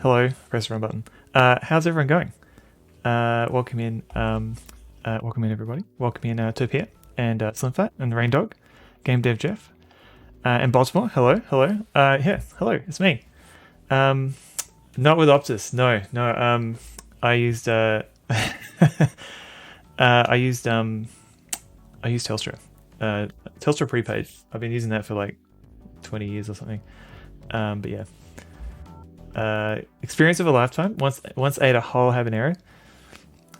Hello. Press the wrong button. How's everyone going? Welcome in. Welcome in, everybody. Welcome in Topia and Slimfat and the Rain Dog, Game Dev Jeff, and Baltimore. Hello. Hello. Yeah. Hello. It's me. Not with Optus. No. No. I used. I used. I used Telstra. Telstra prepaid. I've been using that for like 20 years or something. But yeah. Experience of a lifetime. Once ate a whole habanero.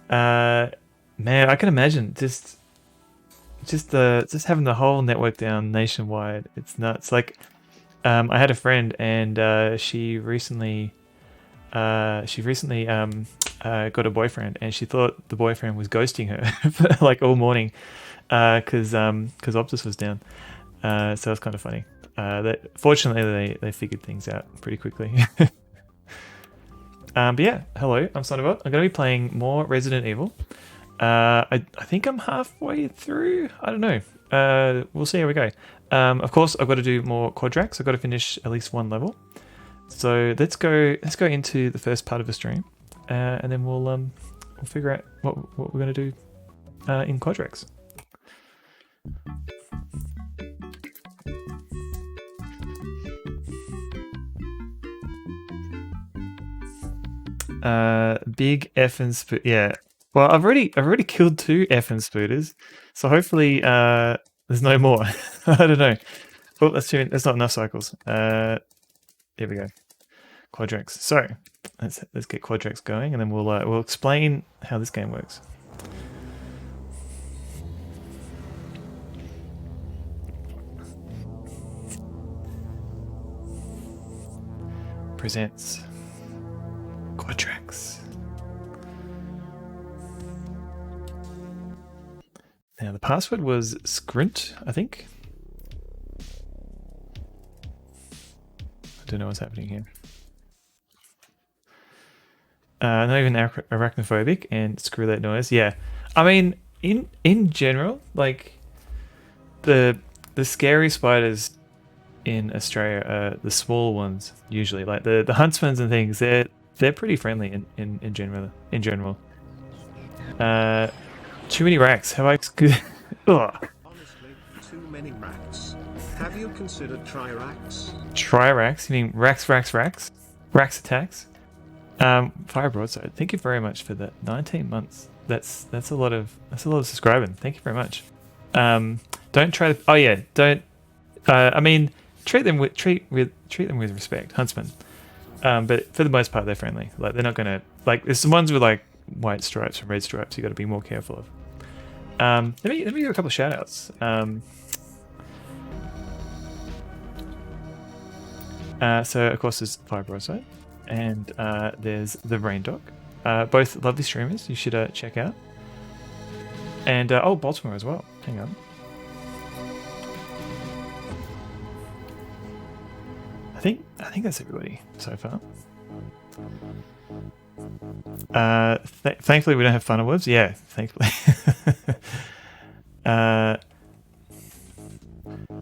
Man, I can imagine just having the whole network down nationwide. It's nuts. Like, I had a friend, and she recently got a boyfriend, and she thought the boyfriend was ghosting her for like all morning, because Optus was down. So it's kind of funny. Fortunately, they figured things out pretty quickly. But yeah, hello, I'm Sonobot. I'm going to be playing more Resident Evil. I think I'm halfway through. I don't know. We'll see how we go. Of course, I've got to do more Quadrax. I've got to finish at least one level. So let's go into the first part of the stream, and then we'll figure out what we're going to do in Quadrax. Big effing spoot. Yeah. Well, I've already killed 2 effing spooters, so hopefully there's no more. I don't know. Oh, that's not enough cycles. There we go. Quadrax. So let's get Quadrax going, and then we'll explain how this game works. Presents Quadrax. Now the password was Scrint, I think. I don't know what's happening here. Not even arachnophobic, and screw that noise. Yeah, I mean, in general, like the scary spiders in Australia are the small ones usually. Like the huntsmans and things, they're pretty friendly in general. Too many racks. Have I? Honestly, too many racks. Have you considered triracks? Triracks? You mean racks? Racks attacks? Fire broadside. Thank you very much for that. 19 months. That's a lot of subscribing. Thank you very much. Don't try to. Oh yeah. Don't. I mean, treat them with respect, huntsmen. But for the most part, they're friendly. Like they're not gonna like. There's some ones with like white stripes and red stripes. You got to be more careful of. Let me give a couple of shout outs. So of course there's Fire Broadside, and there's the Rain Dog. Both lovely streamers. You should check out. And Baltimore as well. Hang on. I think that's everybody so far. Thankfully we don't have funnel webs. Yeah, thankfully.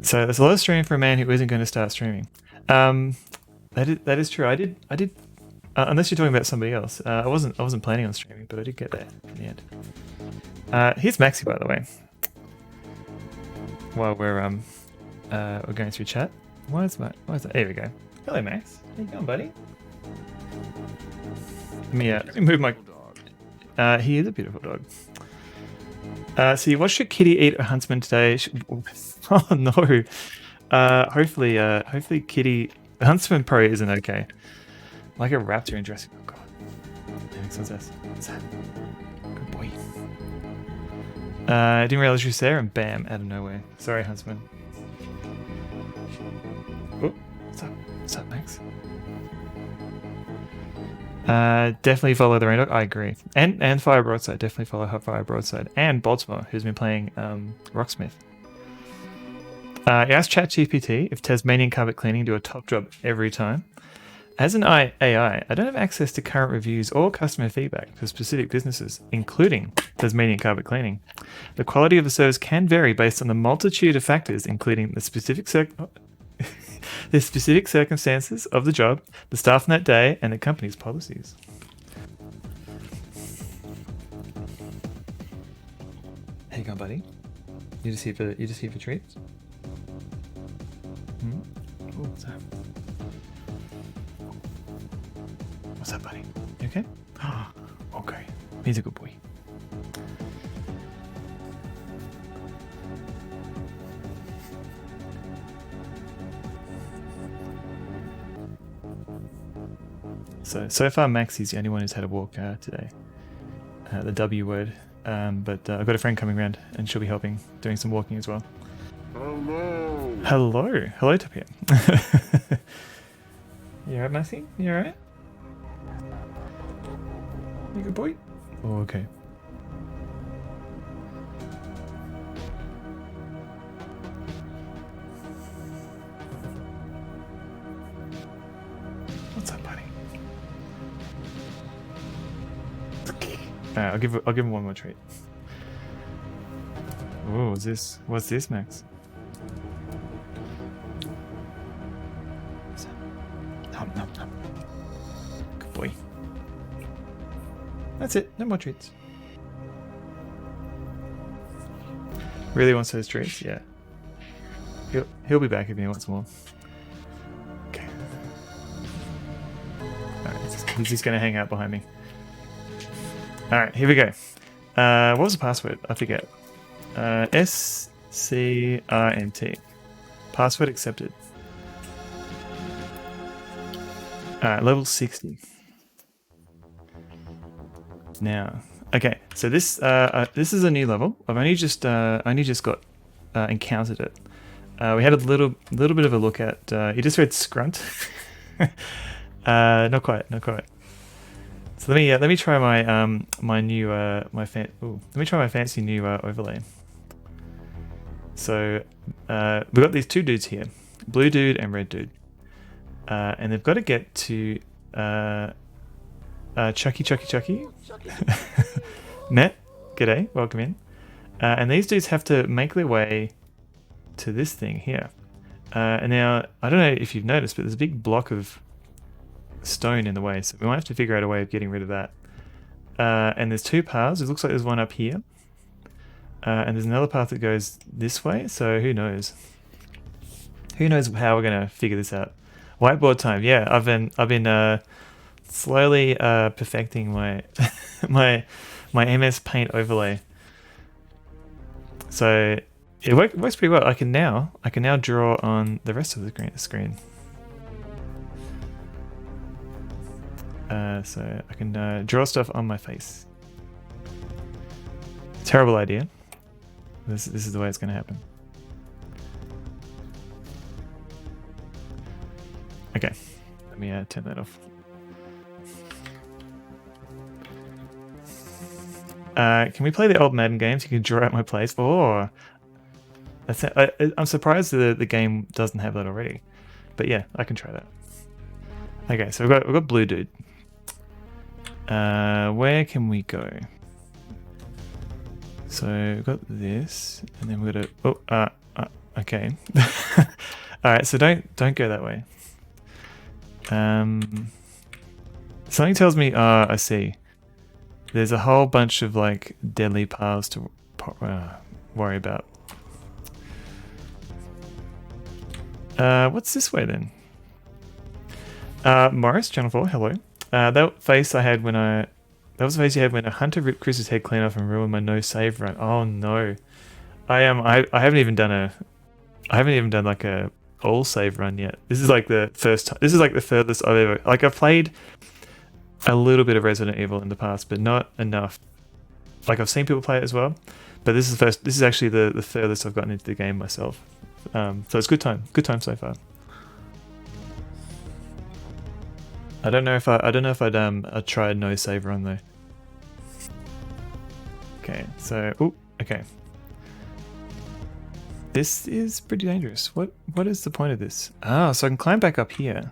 So there's a lot of streaming for a man who isn't going to start streaming. That is true. I did. Unless you're talking about somebody else. I wasn't planning on streaming, but I did get there in the end. Here's Maxi, by the way. While we're going through chat. Why is that? There we go. Hello, Max. How you going, buddy? Let me move my. He is a beautiful dog. So you watched your kitty eat a huntsman today. Oh no. Hopefully Kitty Huntsman Pro isn't okay. Like a raptor in Jurassic Park. Oh god. What's that? Good boy. I didn't realize you were there, and bam, out of nowhere. Sorry, Huntsman. Oh, what's up, Max? Definitely follow the Rain Dog. I agree. And Fire Broadside. Definitely follow her Fire Broadside. And Baltimore, who's been playing Rocksmith. Ask ChatGPT if Tasmanian carpet cleaning do a top job every time. As an AI, I don't have access to current reviews or customer feedback for specific businesses, including Tasmanian carpet cleaning. The quality of the service can vary based on the multitude of factors, including the specific the specific circumstances of the job, the staff on that day, and the company's policies. How you going, buddy? You just here for treats? Hmm? Oh, what's that? What's that, buddy? You okay? Okay. He's a good boy. So far Maxie's the only one who's had a walk today. The W word. But I've got a friend coming around and she'll be helping, doing some walking as well. Hello. Hello, Tapia. You alright, Maxie? You alright? You good boy? Oh, okay. What's up, buddy? Alright, I'll give him one more treat. Oh, what's this, Max? Nom, nom, nom. Good boy. That's it. No more treats. Really wants those treats? Yeah. He'll be back if he wants more. Okay. Alright, he's just gonna hang out behind me. Alright, here we go. What was the password? I forget. SCRNT. Password accepted. Alright, level 60. Now, okay, so this is a new level. I've only just got encountered it. We had a little bit of a look at. You just read Scrunt. Not quite. So let me try my my new let me try my fancy new overlay. So we've got these two dudes here, blue dude and red dude, and they've got to get to Chucky. Met, g'day, welcome in. And these dudes have to make their way to this thing here. And now I don't know if you've noticed, but there's a big block of stone in the way, so we might have to figure out a way of getting rid of that. And there's two paths. It looks like there's one up here, and there's another path that goes this way. So who knows how we're gonna figure this out. Whiteboard time. Yeah, I've been slowly perfecting my my MS Paint overlay. So it works pretty well. I can now draw on the rest of the screen. So I can draw stuff on my face. Terrible idea. This is the way it's going to happen. Okay, let me turn that off. Can we play the old Madden games? You can draw out my place. Oh, that's it. I'm surprised the game doesn't have that already. But yeah, I can try that. Okay, so we've got blue dude. Where can we go? So we've got this, and then we've got okay. All right, so don't go that way. Something tells me, I see. There's a whole bunch of like deadly paths to worry about. What's this way then? Morris, Channel 4, hello. That face I had when that was the face you had when a hunter ripped Chris's head clean off and ruined my no save run. Oh no, I haven't even done like a all save run yet. This is like the first time. This is like the furthest I've ever. Like I've played a little bit of Resident Evil in the past, but not enough. Like I've seen people play it as well, but this is actually the furthest I've gotten into the game myself. So it's good time so far. I don't know if I'd try a no save run though. Okay, so okay. This is pretty dangerous. What is the point of this? Ah, so I can climb back up here.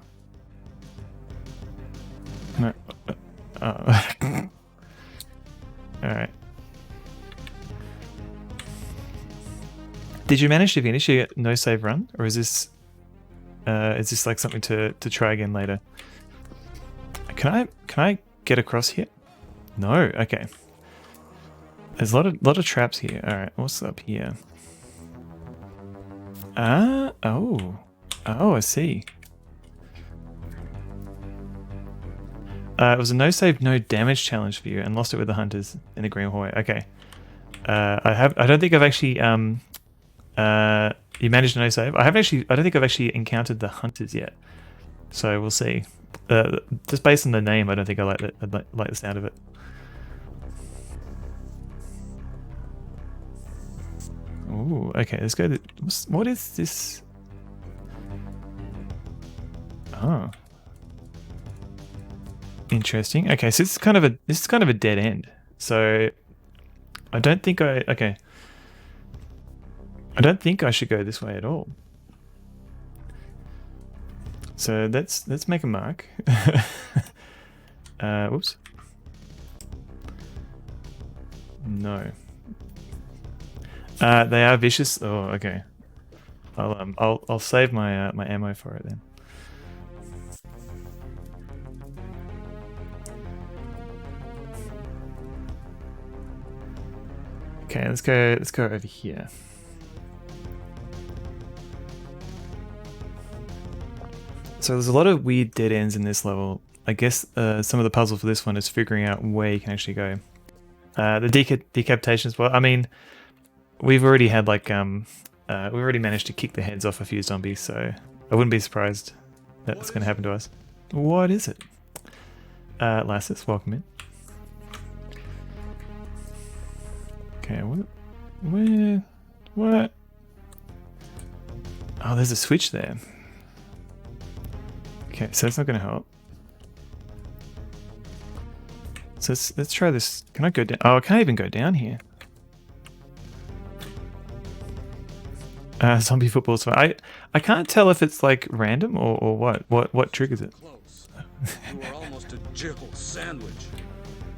No. Oh. Alright. Did you manage to finish your no save run? Or is this... Is this like something to try again later? Can I get across here? No. Okay. There's a lot of traps here. All right. What's up here? Oh. Oh, I see. It was a no save, no damage challenge for you, and lost it with the hunters in the green hallway. Okay. I don't think I've actually you managed a no save. I don't think I've actually encountered the hunters yet. So we'll see. Just based on the name, I don't think I like the sound of it. Ooh, okay, let's go. What is this? Oh, interesting. Okay, so this is kind of a dead end. So I don't think I don't think I should go this way at all. So let's make a mark. Whoops. No. They are vicious. Oh, okay. I'll save my my ammo for it then. Okay, let's go over here. So there's a lot of weird dead ends in this level. I guess some of the puzzle for this one is figuring out where you can actually go. The decapitation as well. I mean, we've already had like we've already managed to kick the heads off a few zombies, so I wouldn't be surprised that it's going to happen to us. What is it? Lassus, welcome in. Okay, what? Oh, there's a switch there. Okay, so that's not going to help. So let's try this. Can I go down? Oh, I can't even go down here. Zombie football's fine. I can't tell if it's like random or what triggers it. Close. You are almost a Jill sandwich.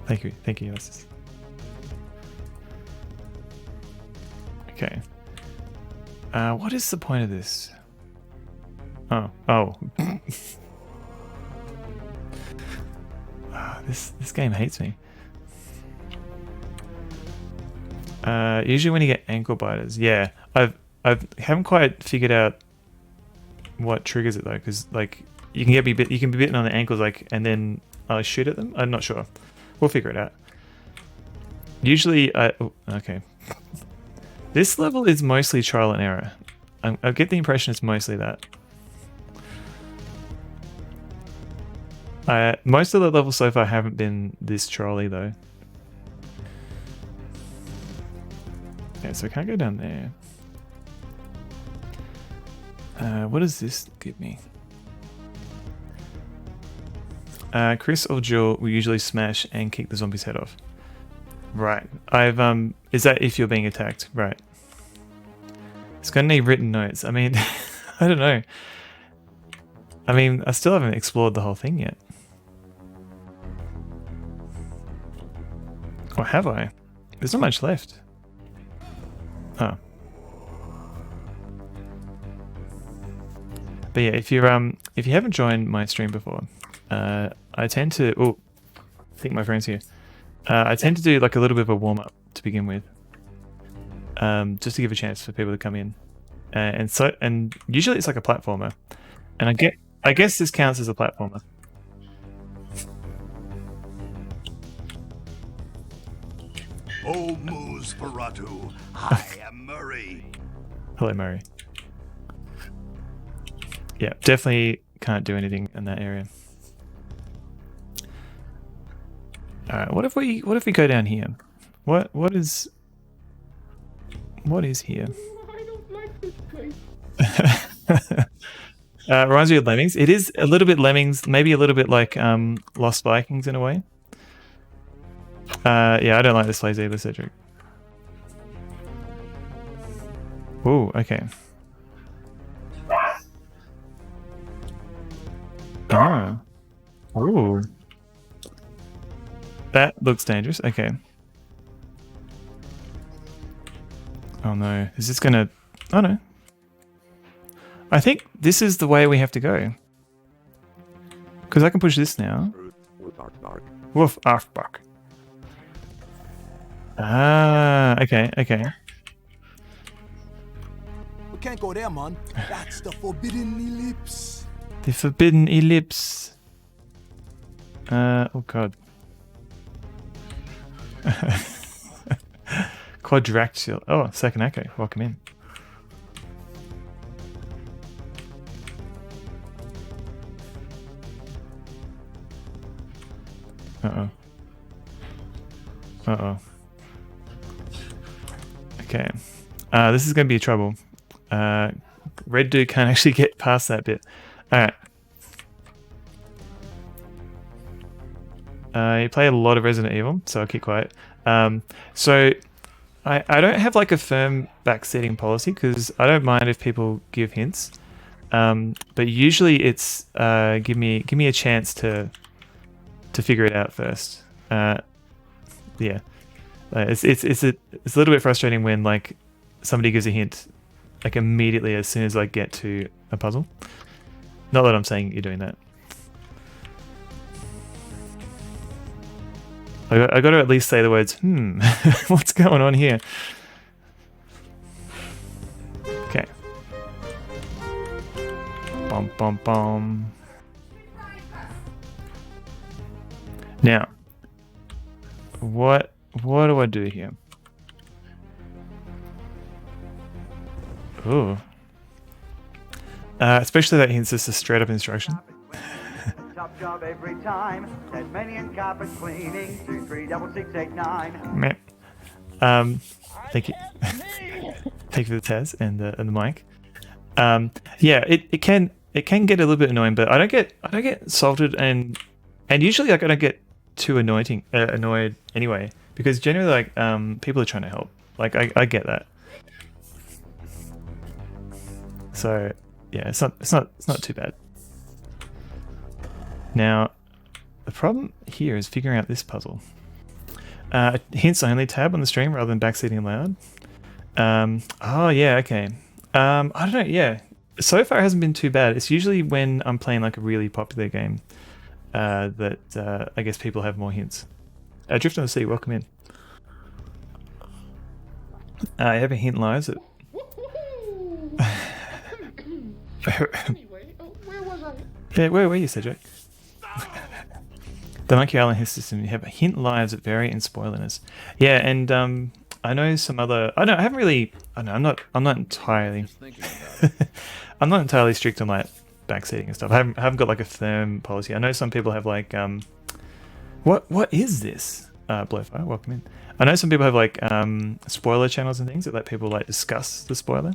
Thank you, Lassus. Okay. What is the point of this? Oh. This game hates me. Usually when you get ankle biters, yeah, I haven't quite figured out what triggers it though, because like you can be bitten on the ankles, like, and then I shoot at them. I'm not sure. We'll figure it out. Usually, okay. This level is mostly trial and error. I get the impression it's mostly that. Most of the levels so far haven't been this trolley though. Okay, so I can't go down there. What does this give me? Chris or Jill will usually smash and kick the zombie's head off. Right. Is that if you're being attacked? Right. It's gonna need written notes. I mean, I don't know. I mean, I still haven't explored the whole thing yet. Or have I? There's not much left. Oh. But yeah, if you haven't joined my stream before, I tend to I think my friend's here. I tend to do like a little bit of a warm up to begin with. Just to give a chance for people to come in. And usually it's like a platformer. And I guess this counts as a platformer. Oh, Moose Paratu. I am Murray. Hello, Murray. Yeah, definitely can't do anything in that area. Alright, what if we go down here? What is here? I don't like this place. Reminds me of Lemmings. It is a little bit Lemmings, maybe a little bit like Lost Vikings in a way. Yeah, I don't like this place either, Cedric. Ooh, okay. Oh. Ooh. That looks dangerous. Okay. Oh no. Is this gonna... Oh no. I think this is the way we have to go. Because I can push this now. Woof, arf, bark. Ah, okay, okay. We can't go there, man. That's the forbidden ellipse. The forbidden ellipse. Oh god. Quadrax. Oh, second echo. Welcome in. Uh-oh. Uh-oh. Okay. This is going to be trouble. Red dude can't actually get past that bit. Alright. You play a lot of Resident Evil, so I'll keep quiet. So I don't have like a firm backseating policy because I don't mind if people give hints. But usually it's give me a chance to figure it out first. Yeah. It's a little bit frustrating when like somebody gives a hint like immediately as soon as I get to a puzzle. Not that I'm saying you're doing that. I got to at least say the words, what's going on here? Okay. Bum, bum, bum. Now, what do I do here? Ooh. Especially that hint's just a straight up instruction. Top job every time. Tasmanian carpet cleaning. 236689. Meh. Thank you. Thank you for the Taz and the mic. Yeah, it can get a little bit annoying, but I don't get salted and usually like I don't get too annoyed anyway because generally like people are trying to help. Like I get that. So yeah, it's not too bad. Now, the problem here is figuring out this puzzle. Hints only tab on the stream rather than backseating loud. Oh yeah, okay. I don't know. Yeah, so far it hasn't been too bad. It's usually when I'm playing like a really popular game that I guess people have more hints. Drift on the Sea, welcome in. I have a hint lives. Anyway, where was I? Yeah, where were you, Cedric? The Monkey Island hint system, you have a hint lives that vary in spoilerness. Yeah, and I know some other. I haven't really. I know I'm not entirely. I'm not entirely strict on like backseating and stuff. I haven't got like a firm policy. I know some people have like what is this? Blowfire, welcome in. I know some people have like spoiler channels and things that let people like discuss the spoiler,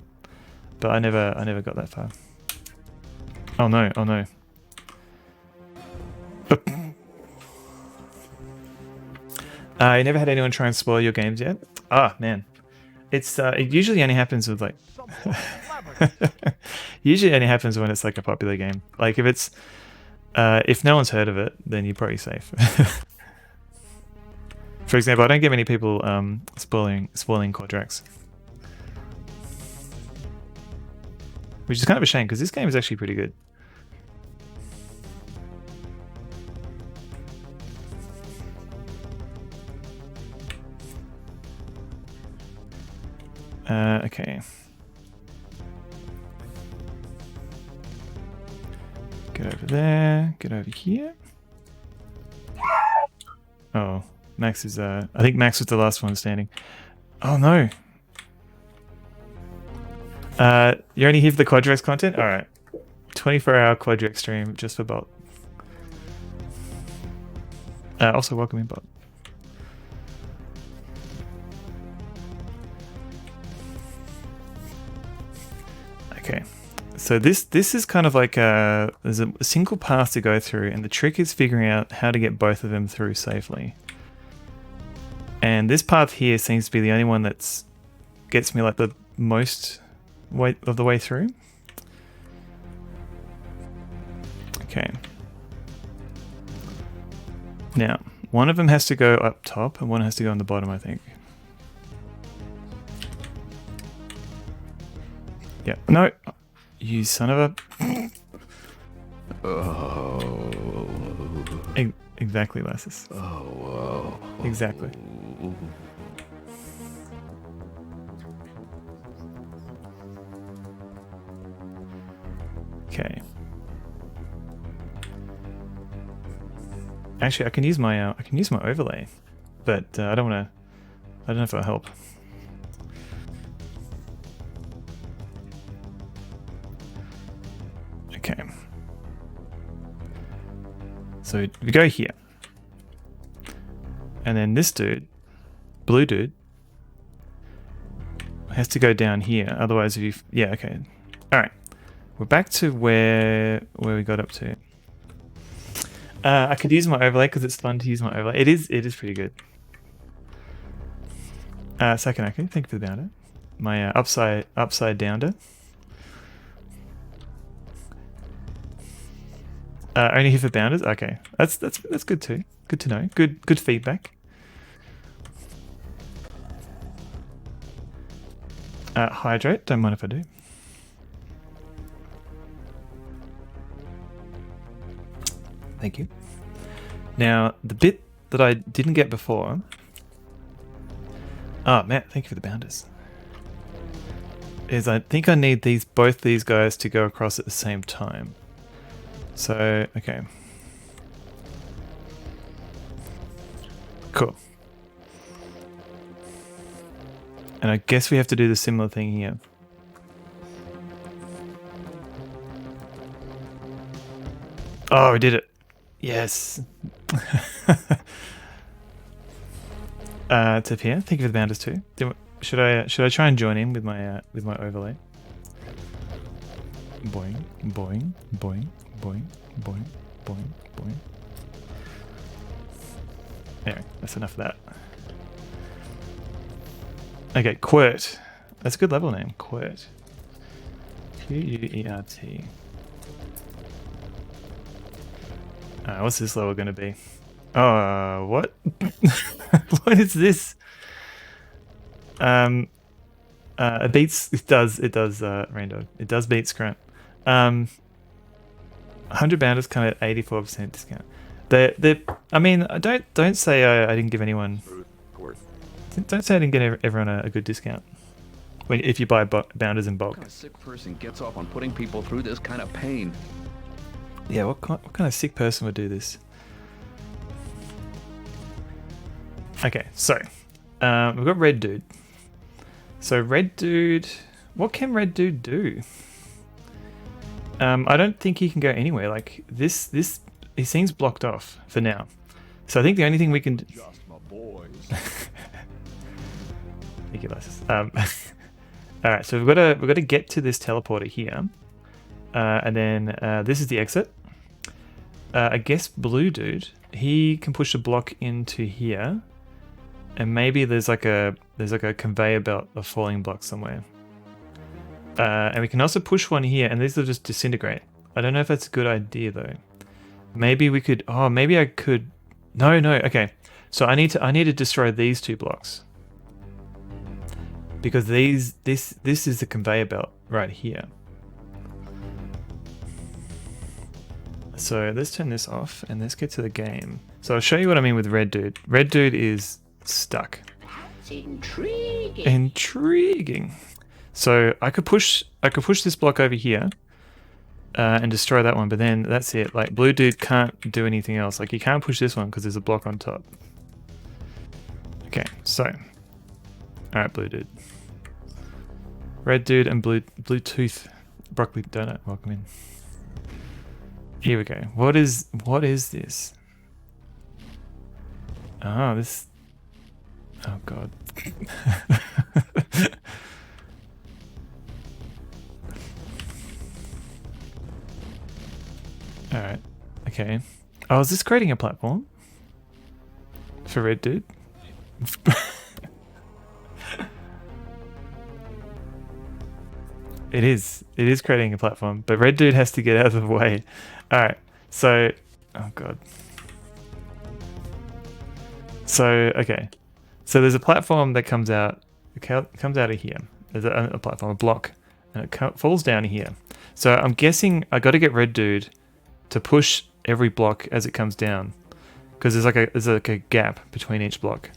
but I never got that far. Oh no! Oh no! You never had anyone try and spoil your games yet? Ah, man. It's it usually only happens with like usually only happens when it's like a popular game. Like if it's if no one's heard of it, then you're probably safe. For example, I don't get many people spoiling Quadrax. Which is kind of a shame because this game is actually pretty good. Okay. Get over there. Get over here. Oh, Max is. I think Max was the last one standing. Oh no. You're only here for the Quadrax content. All right. 24-hour Quadrax stream just for bot. Also, welcome in bot. Okay, so this is kind of like there's a single path to go through, and the trick is figuring out how to get both of them through safely. And this path here seems to be the only one that's gets me like the most way of the way through. Okay. Now, one of them has to go up top, and one has to go on the bottom, I think. Yeah. No. You son of a... Oh. Exactly, Lassus. Oh. Exactly. Okay. Actually, I can use my overlay, but I don't want to. I don't know if it'll help. Okay. So we go here, and then this dude, blue dude, has to go down here. Otherwise, if you yeah, okay, all right. We're back to where we got up to. I could use my overlay because it's fun to use my overlay. It is pretty good. Sakanaki, thank you for the bounder. My upside downer. Only here for bounders. Okay, that's good too. Good to know. Good feedback. Hydrate. Don't mind if I do. Thank you. Now, the bit that I didn't get before... Oh, Matt, thank you for the bounders. Is I think I need both these guys to go across at the same time. So, okay. Cool. And I guess we have to do the similar thing here. Oh, we did it. Yes. Tip here. Thank you for the bounders too. Should I try and join in with my overlay? Boing, boing, boing, boing, boing, boing, boing. Anyway, that's enough of that. Okay, Quirt. That's a good level name. Quirt. Q-U-E-R-T. What's this level going to be? Oh, what? What is this? It beats. It does. Raindog. It does beat Scrunt. 100 bounders come at 84% discount. I mean, don't say I didn't give anyone. Don't say I didn't get everyone a good discount. If you buy bounders in bulk. What kind of sick person gets off on putting people through this kind of pain? Yeah, what kind of sick person would do this? Okay, so we've got Red Dude. So Red Dude, what can Red Dude do? I don't think he can go anywhere. Like this, he seems blocked off for now. So I think the only thing we can. Just my boys. Thank you, Lysis. All right, so we've got to get to this teleporter here, and then this is the exit. I guess Blue Dude, he can push a block into here, and maybe there's like a conveyor belt of falling blocks somewhere. And we can also push one here, and these will just disintegrate. I don't know if that's a good idea though. Maybe we could. Oh, maybe I could. No. Okay, so I need to destroy these two blocks because this is the conveyor belt right here. So let's turn this off and let's get to the game. So I'll show you what I mean with Red Dude. Red Dude is stuck. That's intriguing. Intriguing. So I could push this block over here and destroy that one, but then that's it. Like Blue Dude can't do anything else. Like he can't push this one because there's a block on top. Okay, so all right, Blue Dude, Red Dude, and Bluetooth Broccoli Donut. Welcome in. Here we go. What is this? Oh, this. Oh God. All right. Okay. Oh, is this creating a platform for Red Dude? It is. It is creating a platform, but Red Dude has to get out of the way. All right. So, oh God. So, okay. So there's a platform that comes out. It comes out of here. There's a platform, a block, and it falls down here. So I'm guessing I got to get Red Dude to push every block as it comes down, because there's like a gap between each block.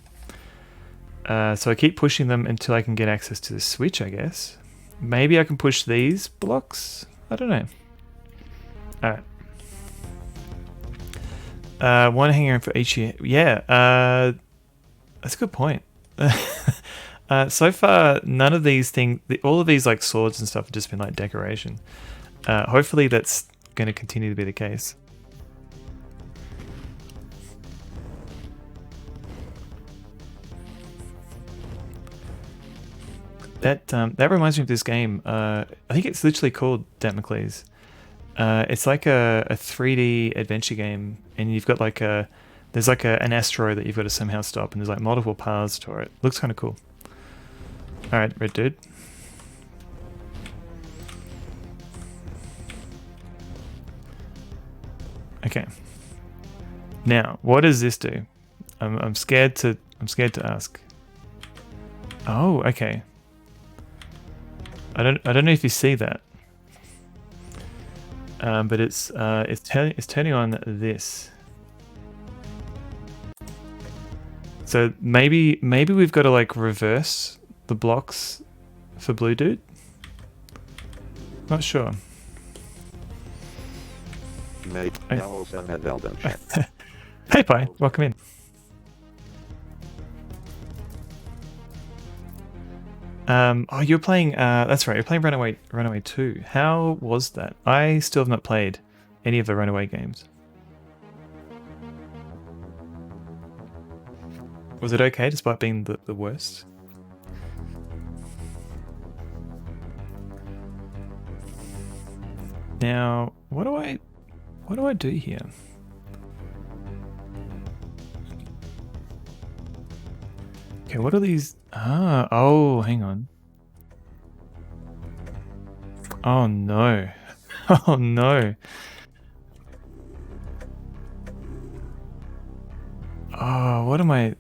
So I keep pushing them until I can get access to the switch, I guess. Maybe I can push these blocks? I don't know. Alright. One hanging around for each year. Yeah, that's a good point. So far, none of these things, all of these like swords and stuff have just been like decoration. Hopefully that's going to continue to be the case. That reminds me of this game. I think it's literally called Damocles. It's like a 3D adventure game, and you've got like there's like an asteroid that you've got to somehow stop, and there's like multiple paths to it. Looks kind of cool. All right, Red Dude. Okay. Now, what does this do? I'm scared to ask. Oh, okay. I don't know if you see that. But it's turning on this. So maybe we've got to like reverse the blocks for Blue Dude. Not sure. Hey Pi, welcome in. Oh, you're playing. That's right. You're playing Runaway 2. How was that? I still have not played any of the Runaway games. Was it okay, despite being the worst? Now, what do I do here? Okay, what are these? Ah, oh, hang on. Oh no. Oh no. Oh, what am I?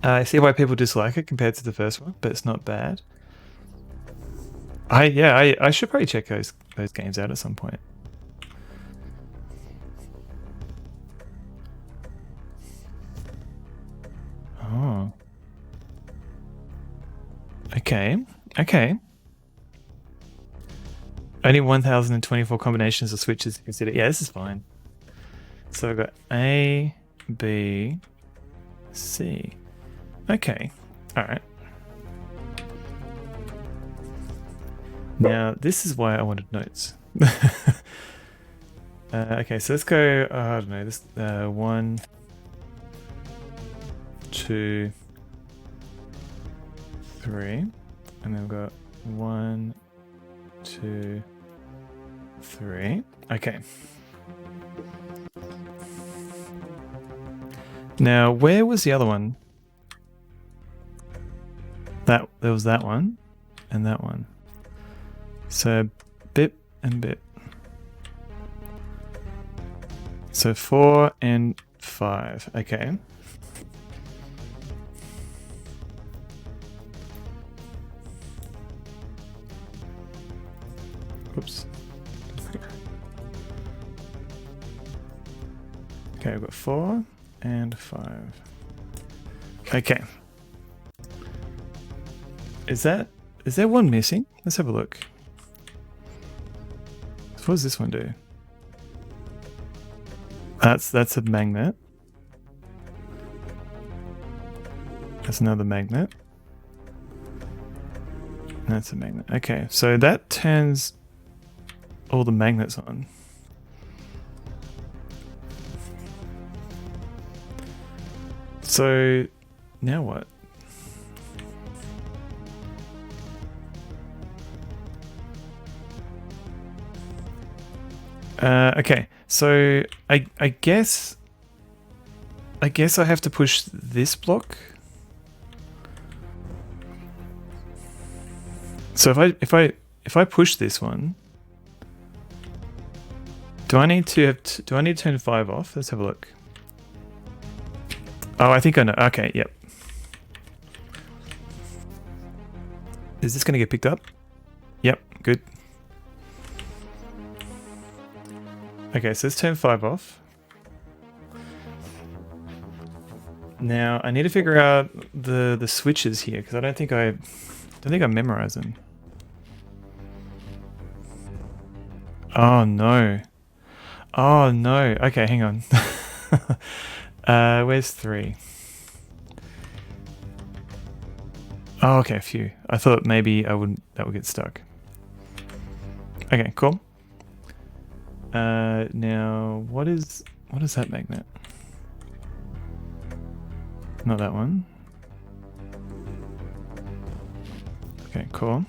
I see why people dislike it compared to the first one, but it's not bad. I should probably check those games out at some point. Oh. Okay. Only 1,024 combinations of switches to consider. Yeah, this is fine. So I've got A, B, C. Okay. Alright. Now, this is why I wanted notes. Okay, so let's go, I don't know, this 1, 2, 3, and then we've got 1, 2, 3. Okay. Now, where was the other one? There was that one, and that one. So, bip and bip. So 4 and 5. Okay. Oops. Okay, we've got 4 and 5. Okay. Is there one missing? Let's have a look. What does this one do? That's a magnet. That's another magnet. That's a magnet. Okay, so that turns all the magnets on. So now what? Okay, so I guess I have to push this block. So if I push this one, do I need to turn 5 off? Let's have a look. Oh, I think I know. Okay, yep. Is this going to get picked up? Yep, good. Okay, so let's turn 5 off. Now I need to figure out the switches here because I don't think I memorized them. Oh no. Oh no. Okay, hang on. Where's 3? Oh, okay, phew. I thought maybe that would get stuck. Okay, cool. Now what is that magnet? Not that one. Okay, cool.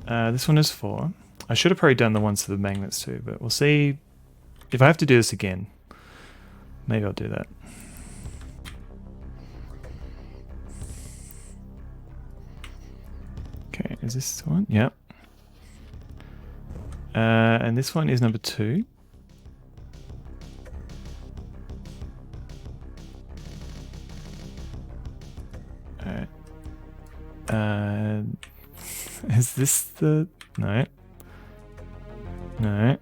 This one is 4. I should have probably done the ones for the magnets too, but we'll see if I have to do this again. Maybe I'll do that. Okay, is this the one? Yep. And this one is number 2. Alright. Is this the... No. No.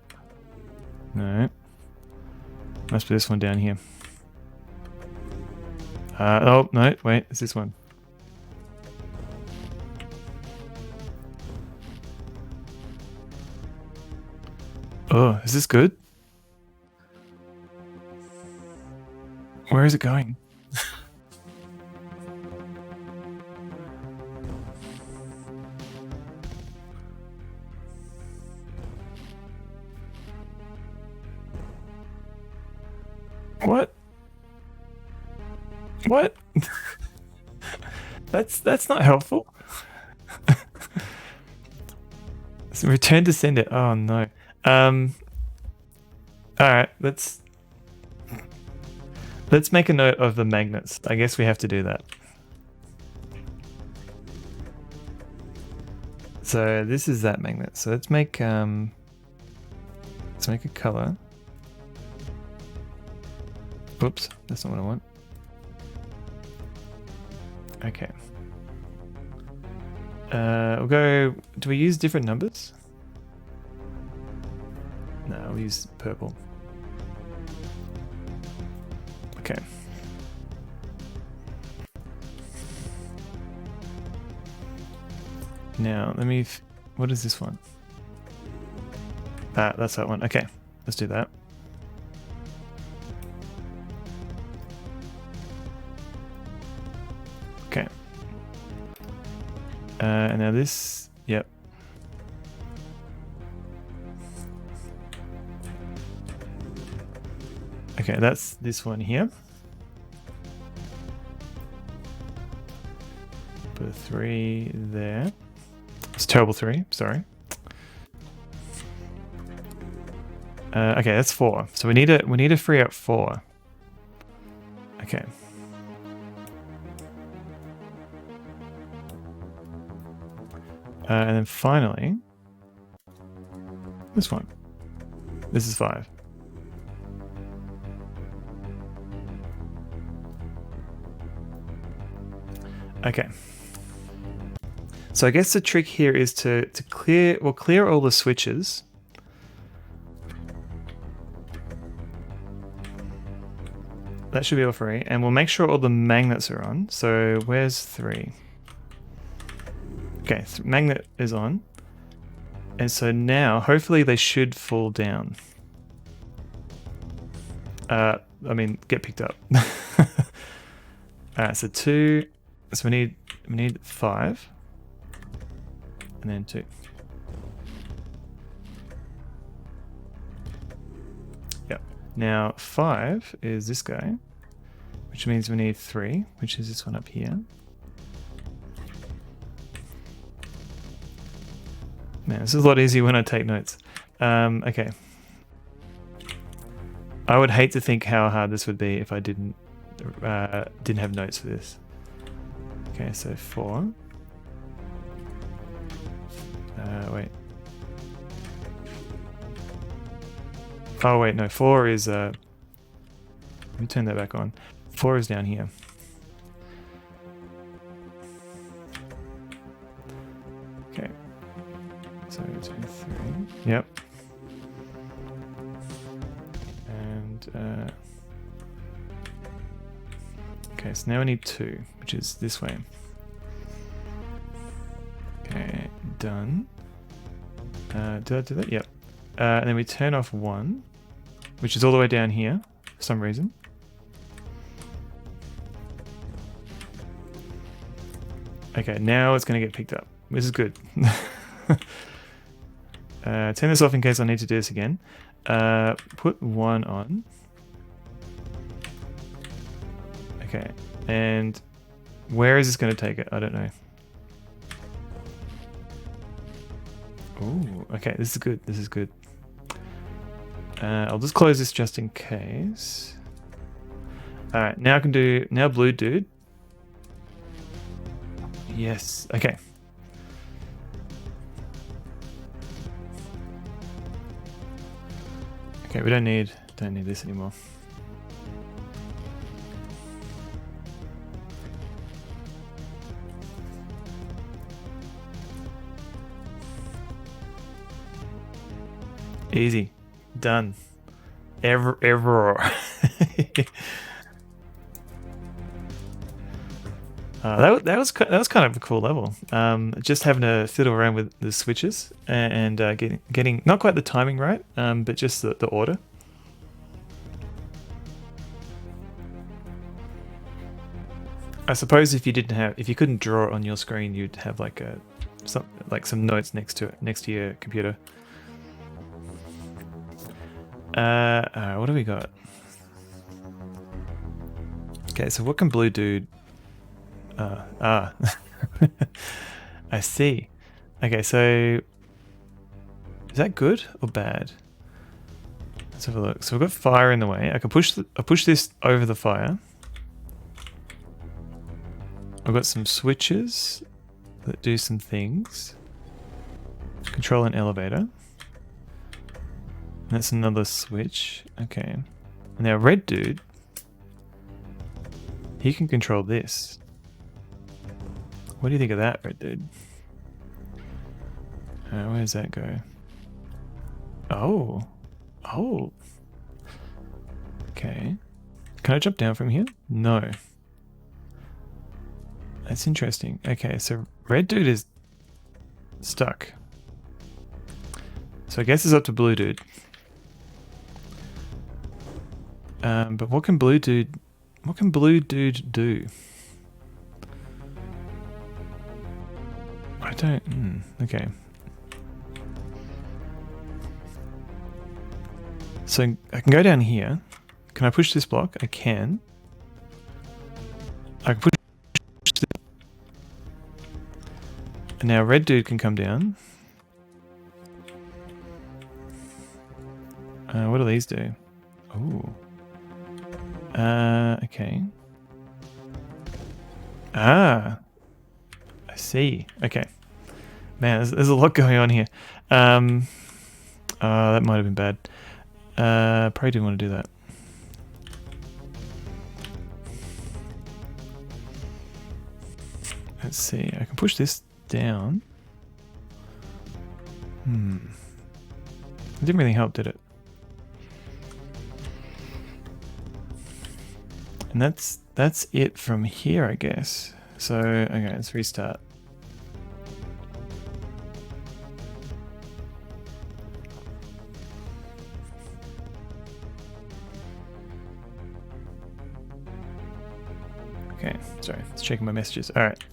No. Must be this one down here. Oh, no, wait, it's this one. Oh, is this good? Where is it going? What? What? That's not helpful. So return to send it. Oh no. Alright, let's make a note of the magnets. I guess we have to do that. So this is that magnet. So let's make a color. Oops, that's not what I want. Okay. We'll go... Do we use different numbers? No, we'll use purple. Okay. Now, let me... What is this one? That's that one. Okay, let's do that. Okay. And now this... Yep. Okay, that's this one here. Put a 3 there. It's terrible 3, sorry. Okay, that's 4. So we need to free up 4. Okay. And then finally, this one. This is 5. Okay. So I guess the trick here is to clear all the switches. That should be all free, and we'll make sure all the magnets are on. So where's 3? Okay, magnet is on. And so now, hopefully they should fall down. I mean, get picked up. Alright, so 2. So we need 5. And then 2. Yep. Now 5 is this guy, which means we need 3, which is this one up here. Man, this is a lot easier when I take notes. Okay. I would hate to think how hard this would be if I didn't have notes for this. Okay, so 4. Wait. Oh wait, no, 4 is let me turn that back on. 4 is down here. Yep. And okay, so now we need 2, which is this way. Okay, done. Did I do that? Yep. And then we turn off 1, which is all the way down here for some reason. Okay, now it's going to get picked up. This is good. Turn this off in case I need to do this again. Put 1 on. Okay, and where is this going to take it? I don't know. Ooh, okay, this is good. This is good. I'll just close this just in case. Alright, now I can do... Now blue dude. Yes, okay. Okay, we don't need this anymore. Easy. Done. Error. That was kind of a cool level. Just having to fiddle around with the switches and getting not quite the timing right, but just the order. I suppose if you couldn't draw it on your screen, you'd have like some notes next to your computer. What do we got? Okay, so what can blue do? I see. Okay, so is that good or bad? Let's have a look. So we've got fire in the way. I can push this over the fire. I've got some switches that do some things. Control an elevator. That's another switch. Okay. Now red dude, he can control this. What do you think of that, red dude? Where does that go? Oh. Oh. Okay. Can I jump down from here? No. That's interesting. Okay, so red dude is stuck. So I guess it's up to blue dude. But what can blue dude do? I don't... okay. So I can go down here. Can I push this block? I can. I can push this. And now red dude can come down. What do these do? Ooh. Okay. Ah. I see. Okay. Man, there's a lot going on here. That might have been bad. Probably didn't want to do that. Let's see. I can push this down. It didn't really help, did it? And that's it from here, I guess. So, okay, let's restart. Okay, sorry, let's check my messages. All right.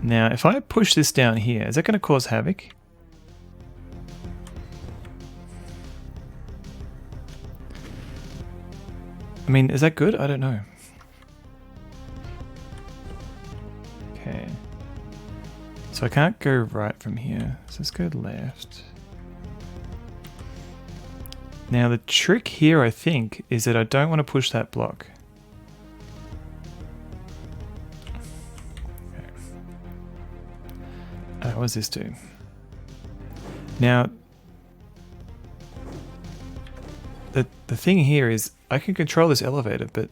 Now, if I push this down here, is that going to cause havoc? I mean, is that good? I don't know. Okay. So I can't go right from here. So let's go left. Now the trick here, I think, is that I don't want to push that block. Okay. What does this do? Now, the thing here is I can control this elevator, but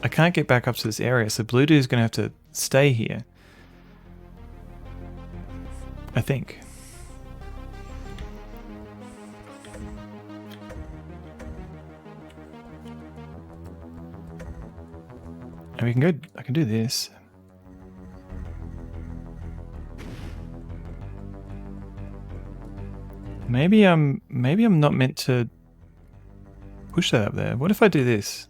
I can't get back up to this area, so blue dude is going to have to stay here. I think. And we can go. I can do this. Maybe I'm not meant to push that up there. What if I do this?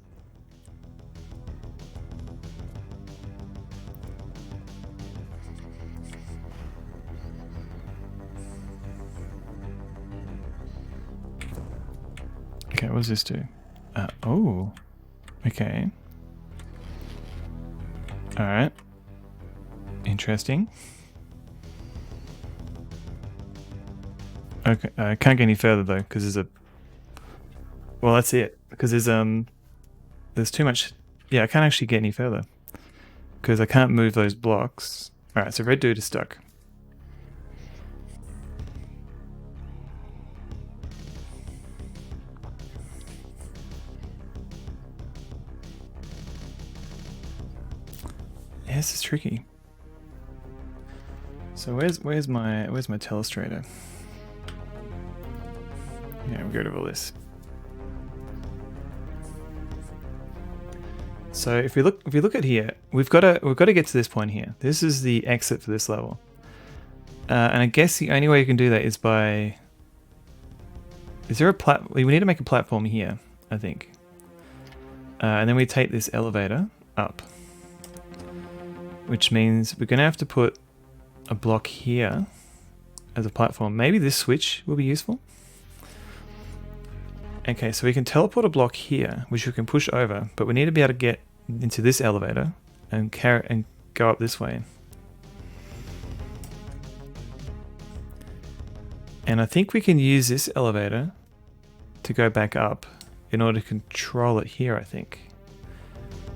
Okay, what does this do? Oh, okay. All right. Interesting. Okay, I can't get any further though, because there's a... Well, that's it. Because there's too much... Yeah, I can't actually get any further. Because I can't move those blocks. Alright, so red dude is stuck. Yeah, this is tricky. So where's my telestrator? Yeah, we'll get rid of all this. So if we look at here, we've got to get to this point here. This is the exit for this level, and I guess the only way you can do that is by. Is there a we need to make a platform here, I think, and then we take this elevator up, which means we're gonna have to put a block here as a platform. Maybe this switch will be useful. Okay, so we can teleport a block here, which we can push over, but we need to be able to get into this elevator and go up this way. And I think we can use this elevator to go back up in order to control it here, I think.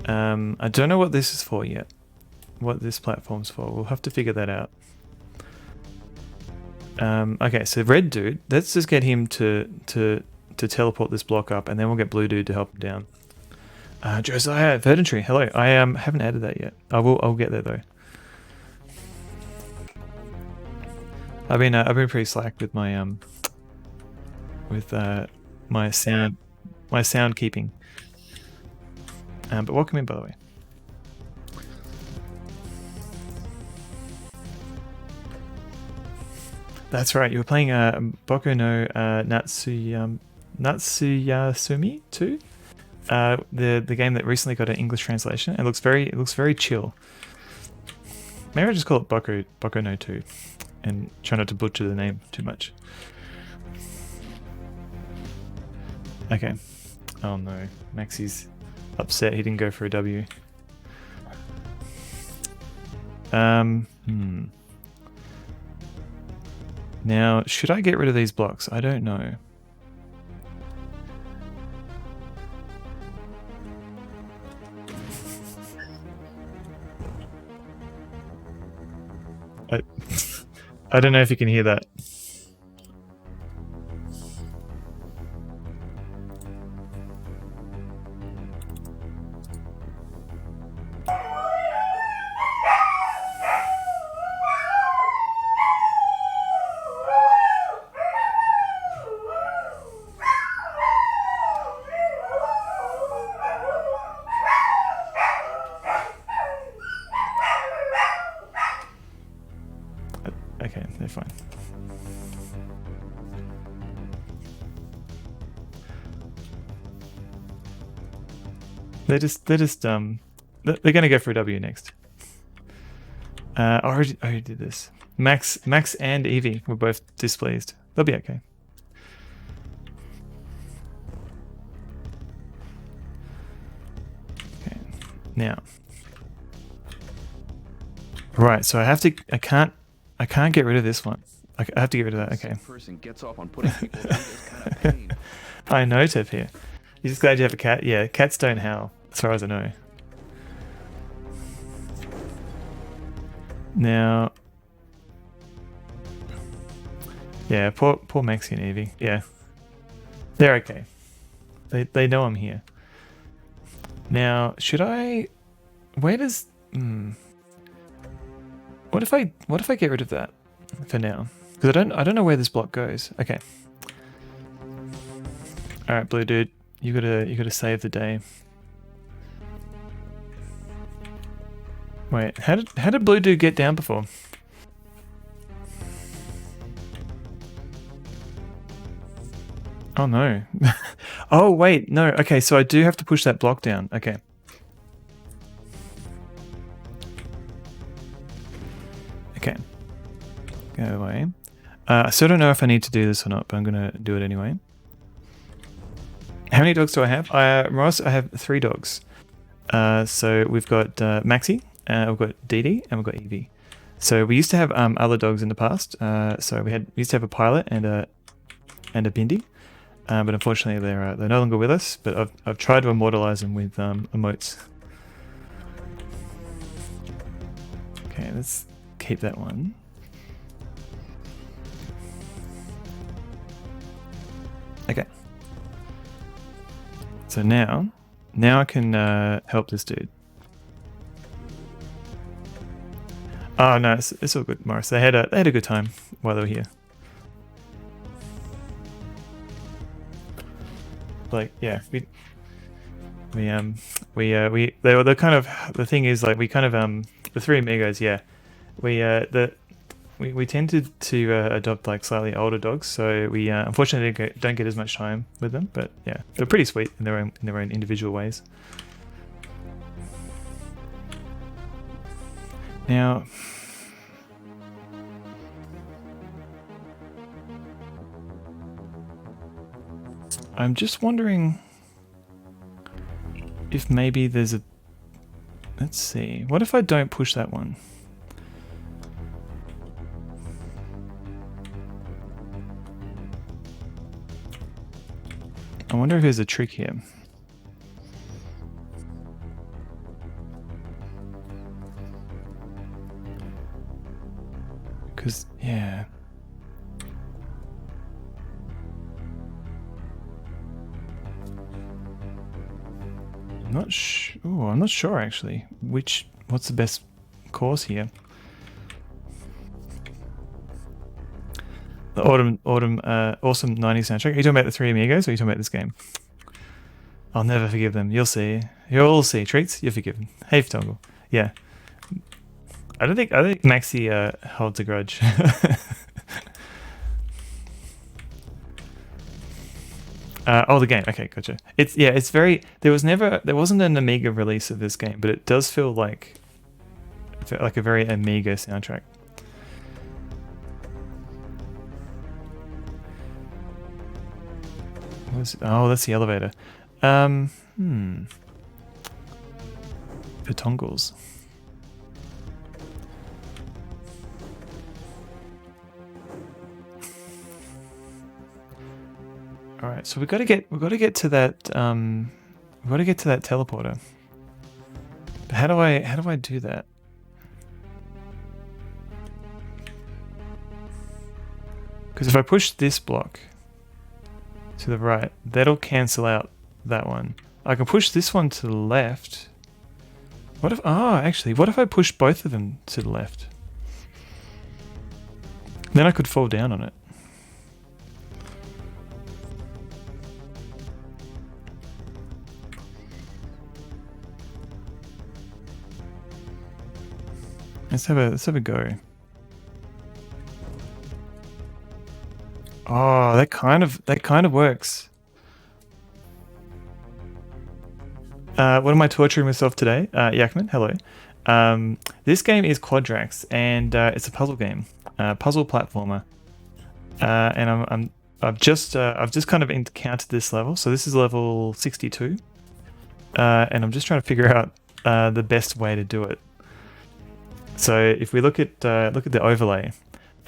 I don't know what this is for yet, what this platform's for. We'll have to figure that out. Okay, so red dude, let's just get him to teleport this block up, and then we'll get blue dude to help him down. Josiah Verdantry, hello. I haven't added that yet. I'll get there though. I've been pretty slack with my my sound keeping. But welcome in, by the way. That's right. You were playing Boku no Natsuyasumi 2, the game that recently got an English translation. It looks very chill. Maybe I just call it Boku no 2, and try not to butcher the name too much. Okay. Oh no, Maxi's upset he didn't go for a W. Now, should I get rid of these blocks? I don't know. I don't know if you can hear that. Okay, they're fine. They're gonna go for a W next. I already did this. Max and Evie were both displeased. They'll be okay. Okay, now. Right, so I can't get rid of this one. I have to get rid of that. Okay. Person gets off on putting people through this kind of pain. I know, Tev here. You're just glad you have a cat? Yeah, cats don't howl, as far as I know. Now, yeah, poor Maxi and Evie. Yeah, they're okay. They know I'm here. Now, should I? Where does? What if I get rid of that for now? Because I don't know where this block goes. Okay. All right, blue dude, you gotta save the day. Wait, how did Blue Dude get down before? Oh no. Oh wait, no. Okay, so I do have to push that block down. Okay. Okay. Go away. I still don't know if I need to do this or not, but I'm gonna do it anyway. How many dogs do I have? Ross, I have 3 dogs. So we've got Maxie, we've got Dee Dee, and we've got Evie. So we used to have other dogs in the past. So we used to have a Pilot and a Bindi. But unfortunately, they're no longer with us. But I've tried to immortalize them with emotes. Okay, let's keep that one. Okay. So now I can help this dude. Oh no, it's all good, Morris. They had a good time while they were here. Like, yeah, they were kind of, the thing is, like, we kind of the 3 amigos, yeah, we tended to adopt like slightly older dogs, so we unfortunately don't get as much time with them, but yeah, they're pretty sweet in their own individual ways. Now, I'm just wondering if maybe there's a... Let's see. What if I don't push that one? I wonder if there's a trick here. Because, yeah... I'm not sure actually. What's the best course here? The awesome 90s soundtrack. Are you talking about the 3 amigos, or are you talking about this game? I'll never forgive them. You'll see. You'll all see. Treats, you're forgiven. Hey, Tongle. Yeah. I think Maxie holds a grudge. The game. Okay, gotcha. It's very... There wasn't an Amiga release of this game, but it does feel like a very Amiga soundtrack. Oh, that's the elevator. The tongles. All right, so we've got to get to that teleporter. But how do I do that? Because if I push this block to the right, that'll cancel out that one. I can push this one to the left. What if I push both of them to the left? Then I could fall down on it. Let's have a go. Oh, that kind of works. What am I torturing myself today? Yakman, hello. This game is Quadrax, and it's a puzzle game, puzzle platformer. And I've just kind of encountered this level. So this is level 62, and I'm just trying to figure out the best way to do it. So if we look at the overlay,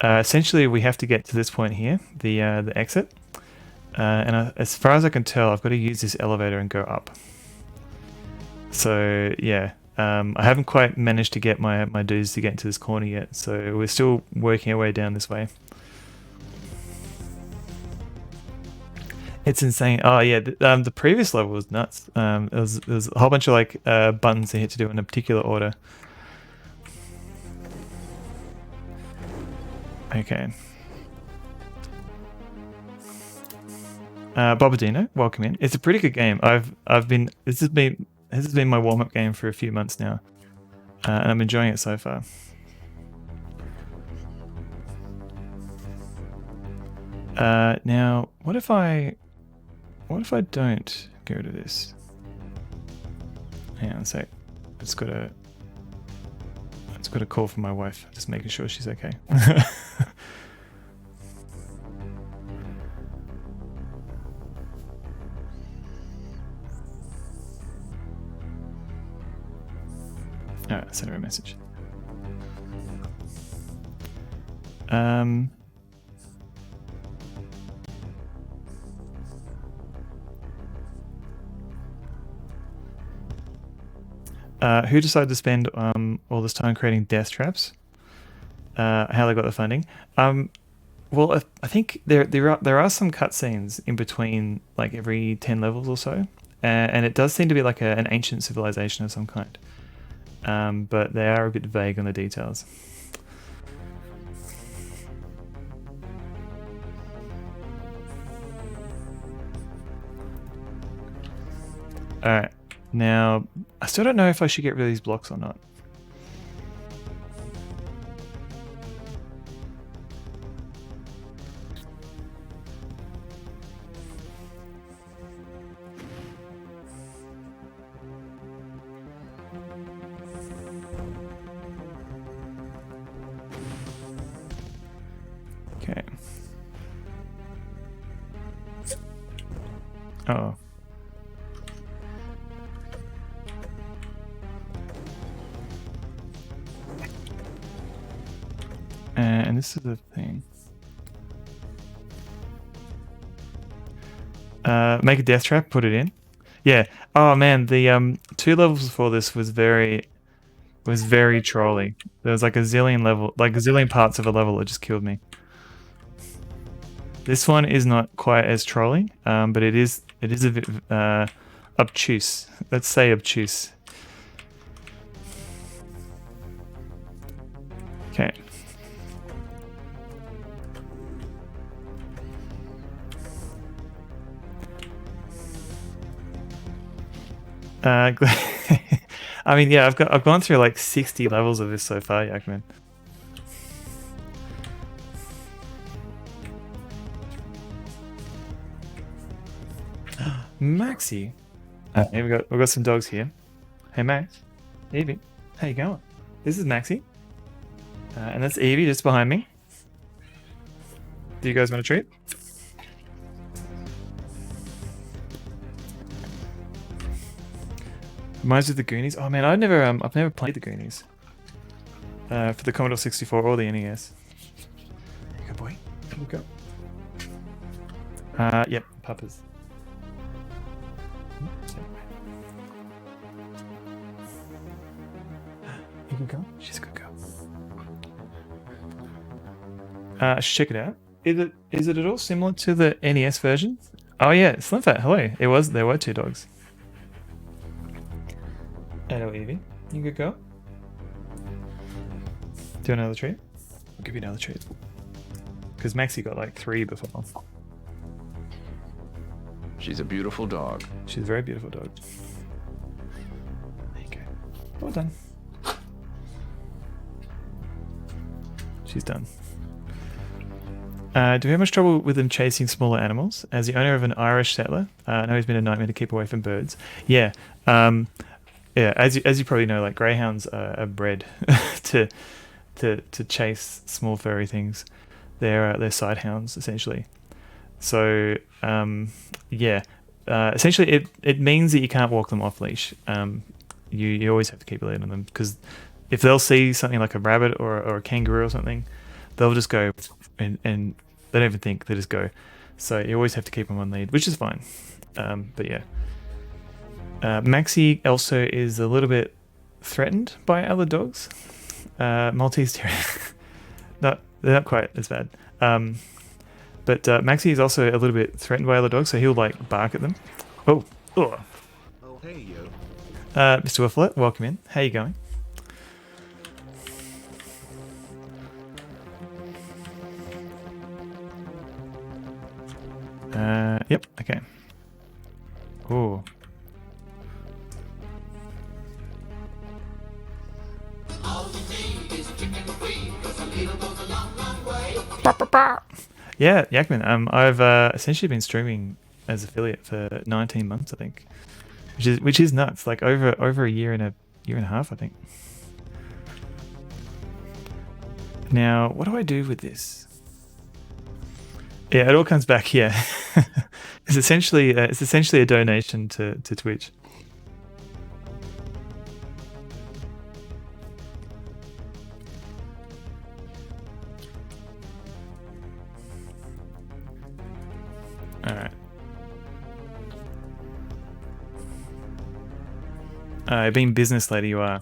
essentially we have to get to this point here, the exit, and as far as I can tell, I've got to use this elevator and go up. So yeah, I haven't quite managed to get my dudes to get into this corner yet, so we're still working our way down this way. It's insane. Oh yeah, the previous level was nuts. There was a whole bunch of like buttons you had to do in a particular order. Okay. Bobadino, welcome in. It's a pretty good game. This has been my warm-up game for a few months now. And I'm enjoying it so far. Now, what if I don't go to this? Hang on a sec. It's got a call from my wife. Just making sure she's okay. Alright, send her a message. Who decided to spend all this time creating death traps? How they got the funding? Well, I think there are some cutscenes in between, like every 10 levels or so, and it does seem to be like an ancient civilization of some kind. But they are a bit vague on the details. Alright, now I still don't know if I should get rid of these blocks or not. Okay. Oh. And this is the thing. Make a death trap, put it in. Yeah. Oh man, the 2 levels before this was very trolly. There was like a zillion parts of a level that just killed me. This one is not quite as trolly, but it is a bit obtuse. Let's say obtuse. Okay. I mean, yeah, I've gone through like 60 levels of this so far, Yakman. Maxie. Here we've got some dogs here. Hey Max. Evie. How you going? This is Maxie. And that's Evie just behind me. Do you guys want a treat? Reminds me of the Goonies. Oh man, I've never played the Goonies. For the Commodore 64 or the NES. Good boy. Here we go. Yep, Papa's. You good girl? She's a good girl. Check it out. Is it at all similar to the NES version? Oh yeah, Slim Fat, hello. There were 2 dogs. Hello Evie. You good girl? Do another treat? I'll give you another treat. Because Maxie got like 3 before. She's a beautiful dog. She's a very beautiful dog. There you go. Well done. She's done. Do we have much trouble with them chasing smaller animals? As the owner of an Irish settler, I know he's been a nightmare to keep away from birds. Yeah. Yeah, as you probably know, like greyhounds are bred to chase small furry things. They're sighthounds essentially. So yeah, essentially it means that you can't walk them off leash. You always have to keep a lead on them, because if they'll see something like a rabbit or a kangaroo or something, they'll just go and they don't even think, they just go. So you always have to keep them on lead, which is fine. But yeah. Maxie also is a little bit threatened by other dogs. Maltese Terrier. They're not quite as bad. But Maxie is also a little bit threatened by other dogs, so he'll like bark at them. Oh, oh. Oh, hey, you. Mr. Wifflet, welcome in. How you going? Yep, okay. Oh. Yeah, Yakman. I've essentially been streaming as affiliate for 19 months, I think, which is nuts. Like over a year and a half, I think. Now, what do I do with this? Yeah, it all comes back here. It's essentially a donation to Twitch. All right. Being business lady, you are.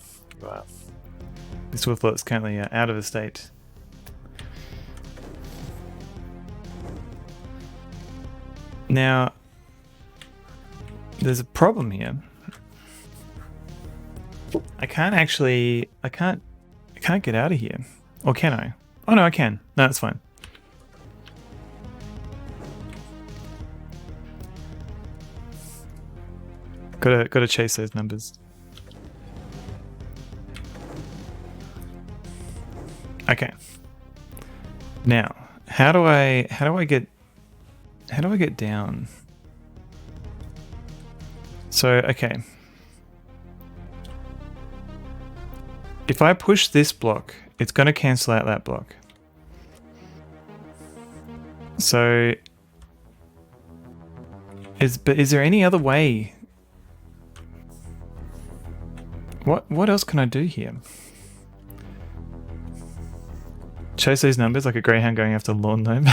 This Wolflot is currently out of the state. Now, there's a problem here. I can't get out of here. Or can I? Oh no, I can. No, it's fine. Gotta chase those numbers. Okay. Now, how do I get down? So, okay. If I push this block, it's going to cancel out that block. So, is there any other way? What else can I do here? Chase these numbers like a greyhound going after a lawn gnome.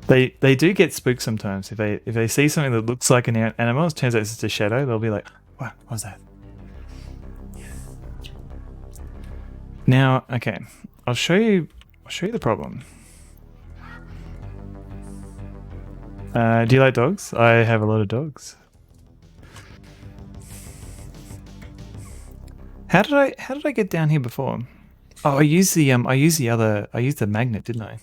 They do get spooked sometimes. If they see something that looks like an animal, it turns out it's just a shadow. They'll be like, "What was that?" Now, okay, I'll show you the problem. Do you like dogs? I have a lot of dogs. How did I get down here before? Oh, I used the magnet, didn't I?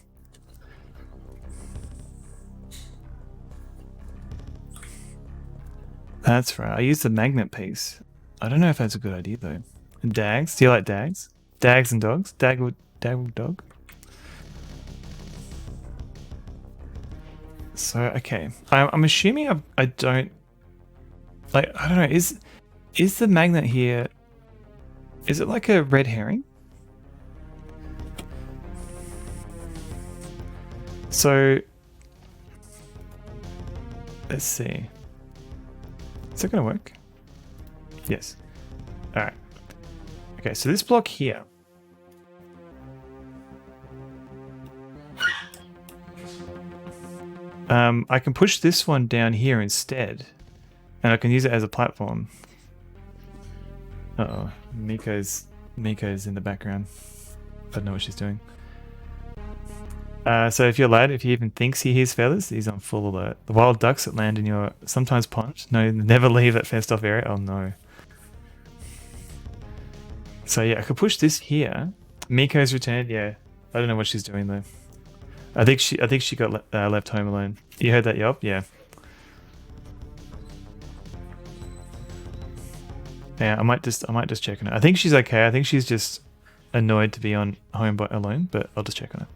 That's right. I used the magnet piece. I don't know if that's a good idea though. And dags? Do you like dags? Dags and dogs? Dag dog? So okay. I'm assuming I don't like, I don't know, is the magnet here, is it like a red herring? So let's see. Is that gonna work? Yes. Alright. Okay, so this block here. I can push this one down here instead. And I can use it as a platform. Uh-oh. Miko's in the background. I don't know what she's doing. So if your lad, if he even thinks he hears feathers, he's on full alert. The wild ducks that land in your sometimes pond. No, never leave that fenced off area. Oh no. So yeah, I could push this here. Miko's returned. Yeah, I don't know what she's doing though. I think she got left home alone. You heard that yelp? Yeah. Yeah, I might just check on her. I think she's okay. I think she's just annoyed to be on home alone, but I'll just check on her.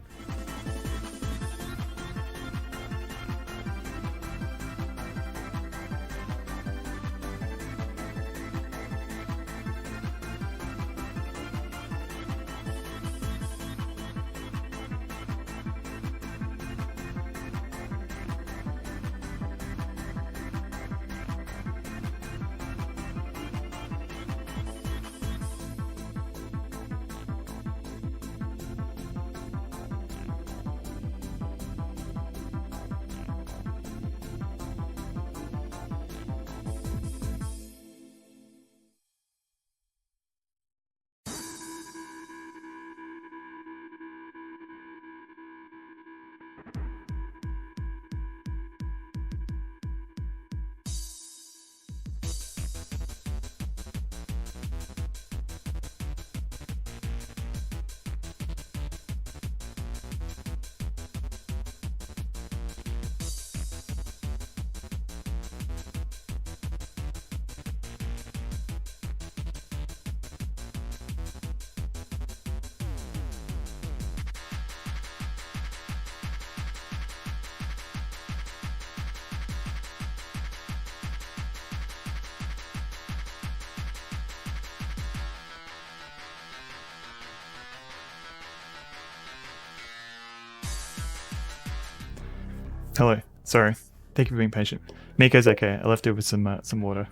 Hello. Sorry. Thank you for being patient. Miko's okay. I left her with some water.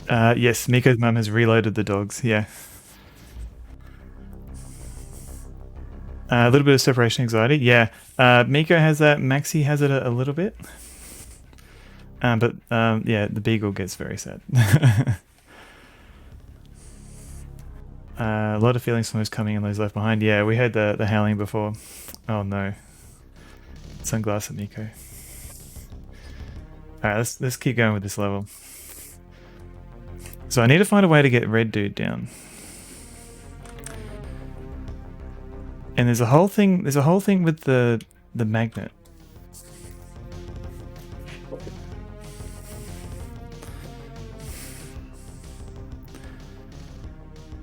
Yes, Miko's mum has reloaded the dogs. Yeah. A little bit of separation anxiety. Yeah. Miko has that. Maxie has it a little bit. But yeah, the beagle gets very sad. A lot of feelings from those coming and those left behind. Yeah, we heard the howling before. Oh no. Sunglass at Miko. Alright, let's keep going with this level. So I need to find a way to get Red Dude down. And there's a whole thing with the magnet.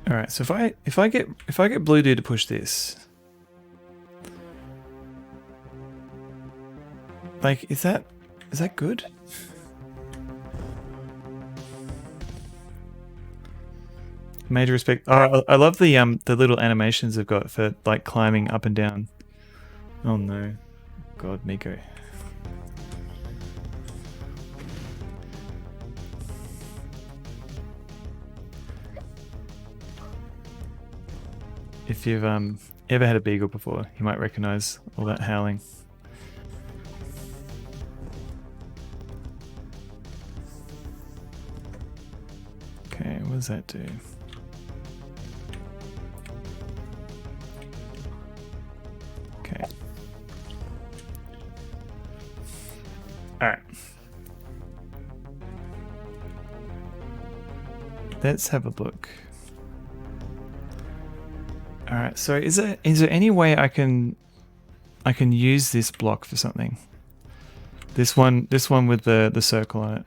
All right, so if I get Blue Dude to push this, like, is that good? Major respect. Oh, I love the little animations they've got for like climbing up and down. Oh no, God, Miko. If you've ever had a beagle before, you might recognize all that howling. Okay, what does that do? Okay. Alright. Let's have a look. Alright, so is there any way I can use this block for something? This one with the circle on it.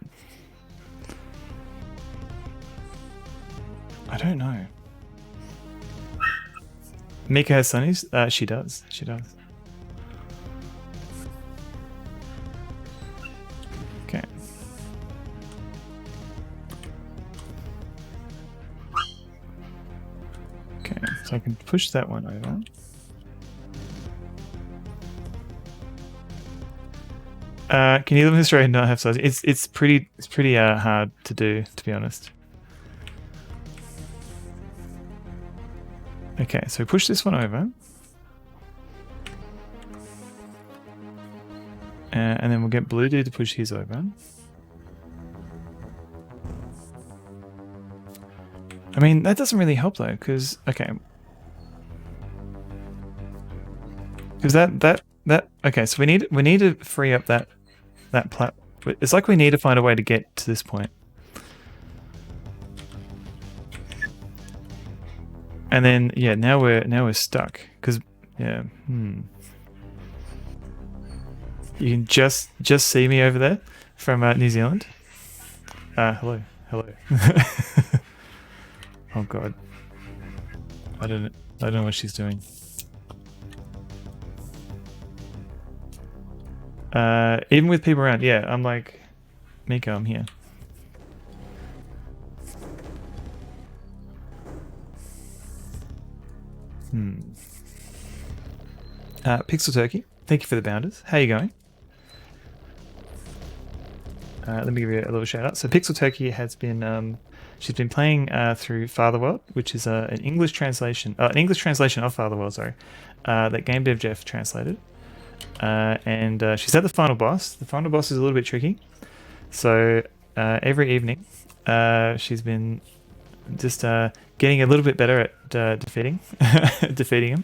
I don't know. Mika has sunnies? She does. She does. Okay. Okay, so I can push that one over. Can you live in Australia and not have size? It's pretty hard to do, to be honest. Okay, so push this one over. And then we'll get Blue Dude to push his over. I mean, that doesn't really help though, because okay. Because that okay, so we need to free up that plat. It's like we need to find a way to get to this point. And then yeah, now we're stuck because yeah. You can just see me over there from New Zealand. Hello. Oh god. I don't know what she's doing. Even with people around, yeah, I'm like, Miko, I'm here. Pixel Turkey, thank you for the bounders. How you going? Let me give you a little shout out. So Pixel Turkey has been, she's been playing through Fatherworld, which is an English translation of Fatherworld, sorry, that Game Dev Jeff translated. And she's at the final boss. The final boss is a little bit tricky. So every evening, she's been just getting a little bit better at defeating him.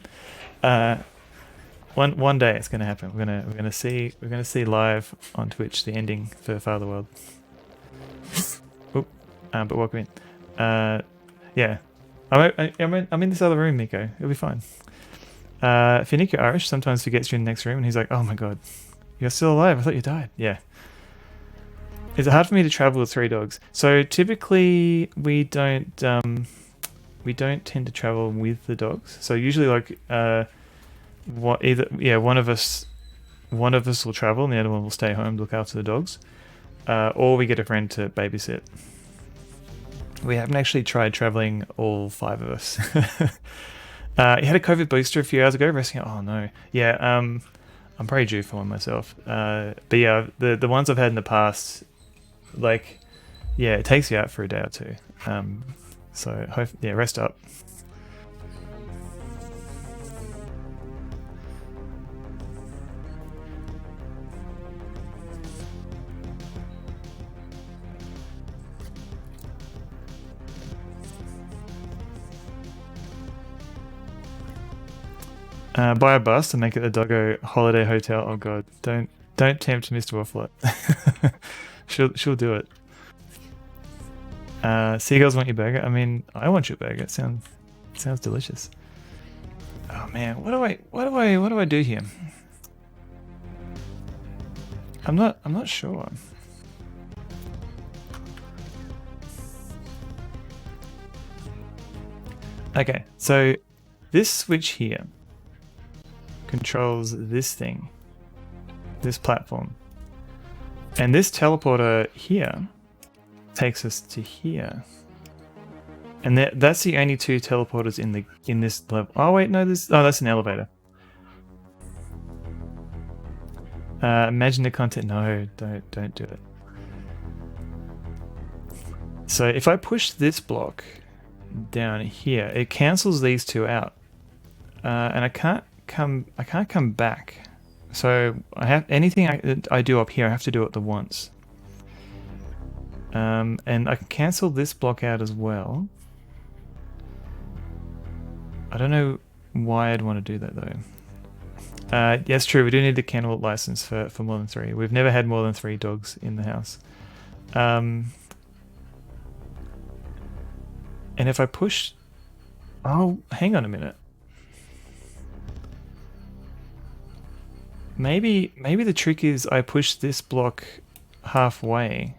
One day it's going to happen. We're gonna see live on Twitch the ending for Fatherworld. Oop, but welcome in. Yeah, I'm in this other room, Miko. It'll be fine. Finnick Irish sometimes forgets you're in the next room, and he's like, "Oh my god, you're still alive! I thought you died." Yeah. Is it hard for me to travel with 3 dogs? So typically we don't tend to travel with the dogs. So usually like one of us will travel and the other one will stay home, look after the dogs, or we get a friend to babysit. We haven't actually tried traveling all 5 of us. You had a COVID booster a few hours ago. Resting out. Oh no. Yeah. I'm probably due for one myself. But yeah, the ones I've had in the past, like, yeah, it takes you out for a day or two. So yeah, rest up. Buy a bus and make it a doggo holiday hotel. Oh god, don't tempt Mr. Wafflet. she'll do it. Seagulls want your burger. I mean, I want your burger. It sounds delicious. Oh man, what do I do here? I'm not sure. Okay, so this switch here controls this thing, this platform, and this teleporter here takes us to here, and that's the only two teleporters in this level. Oh wait, no, that's an elevator. Imagine the content. No, don't do it. So if I push this block down here, it cancels these two out, and I can't come back. So I have anything I do up here, I have to do it the once. And I can cancel this block out as well. I don't know why I'd want to do that though. Yes, true. We do need the kennel license for more than 3. We've never had more than 3 dogs in the house. And if I push, oh, hang on a minute. Maybe the trick is I push this block halfway,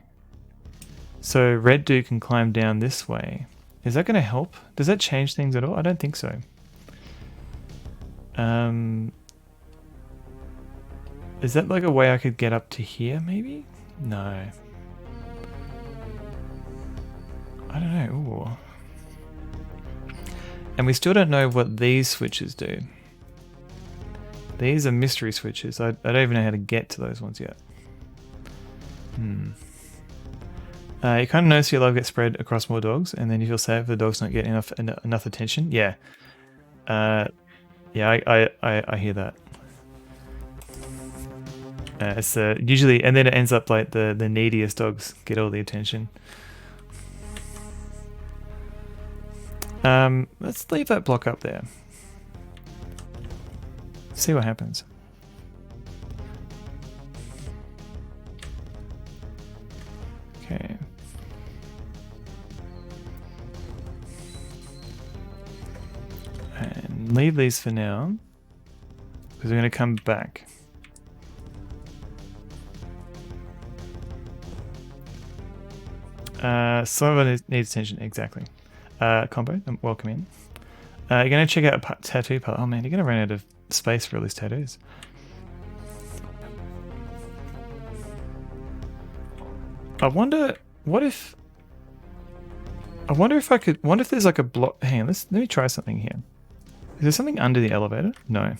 so Red Dude can climb down this way. Is that going to help? Does that change things at all? I don't think so. Is that like a way I could get up to here, maybe? No. I don't know. Ooh. And we still don't know what these switches do. These are mystery switches. I don't even know how to get to those ones yet. You kind of notice your love gets spread across more dogs, and then you feel sad if the dogs don't get enough attention. Yeah. Yeah, I hear that. It's usually, and then it ends up like the neediest dogs get all the attention. Let's leave that block up there. See what happens. Okay. And leave these for now, because we're going to come back. Some of it needs attention, exactly. Combo, welcome in. You're going to check out a tattoo parlor. Oh man, you're going to run out of space for all these tattoos. I wonder if I could. Wonder if there's like a block. Hang on, let me try something here. Is there something under the elevator? No.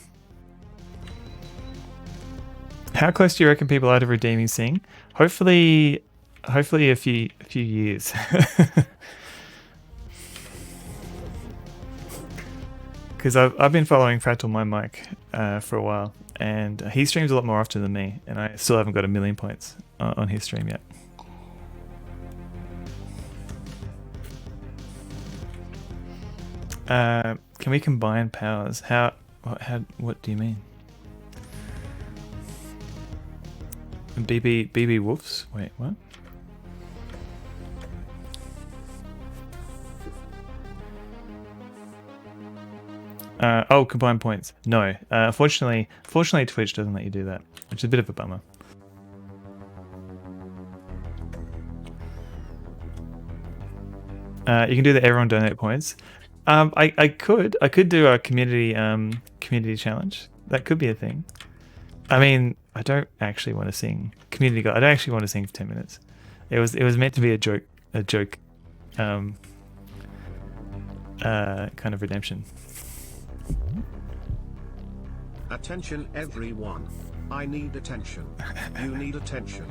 How close do you reckon people are to redeeming Sing? Hopefully a few years. Because I've been following Fractal My Mic for a while, and he streams a lot more often than me, and I still haven't got 1,000,000 points on his stream yet. Can we combine powers? What do you mean? BB Wolves? Wait, what? Combine points. No. Fortunately Twitch doesn't let you do that, which is a bit of a bummer. You can do the everyone donate points. I could do a community challenge. That could be a thing. I mean, I don't actually want to sing community guide. I don't actually want to sing for 10 minutes. It was meant to be a joke kind of redemption. Attention everyone. I need attention. You need attention.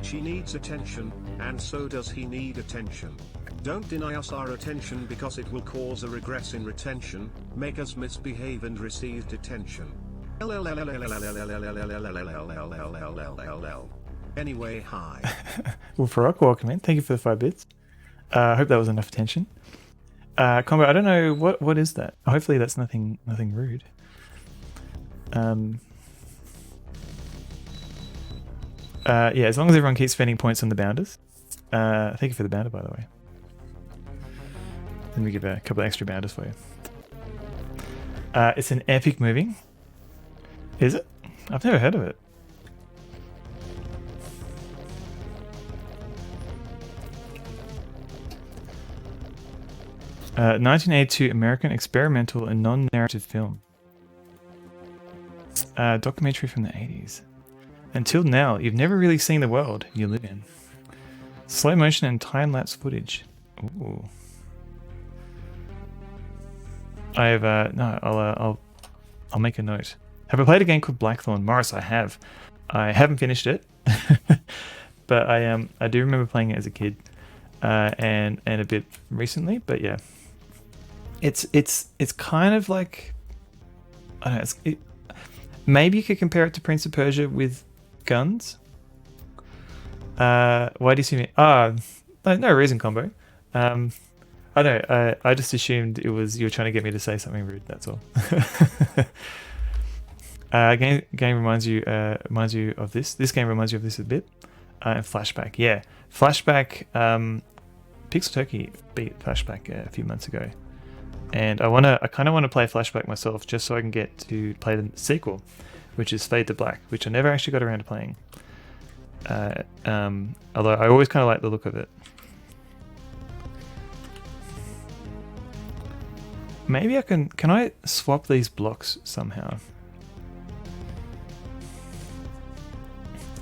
She needs attention, and so does he need attention. Don't deny us our attention because it will cause a regress in retention, make us misbehave and receive detention. Anyway, hi. Well, Farok, welcome in. Thank you for the 5 bits. I hope that was enough attention. Combo, I don't know what is that. Hopefully that's nothing rude. Yeah, as long as everyone keeps spending points on the bounders. Thank you for the bounder, by the way. Let me give a couple of extra bounders for you. It's an epic movie. Is it? I've never heard of it. Uh, 1982 American experimental and non-narrative film. Documentary from the 80s. Until now, you've never really seen the world you live in. Slow motion and time-lapse footage. Ooh. I'll make a note. Have I played a game called Blackthorn? Morris, I have. I haven't finished it, but I do remember playing it as a kid, and a bit recently. But yeah, it's kind of like, I don't know. Maybe you could compare it to Prince of Persia with guns. Why do you see me? No reason, combo. I don't know. I just assumed it was you were trying to get me to say something rude. That's all. Game reminds you of this. This game reminds you of this a bit. And Flashback, yeah, Flashback. Pixel Turkey beat Flashback a few months ago, and I kind of want to play Flashback myself just so I can get to play the sequel, which is Fade to Black, which I never actually got around to playing. Although I always kind of like the look of it. Maybe I can I swap these blocks somehow?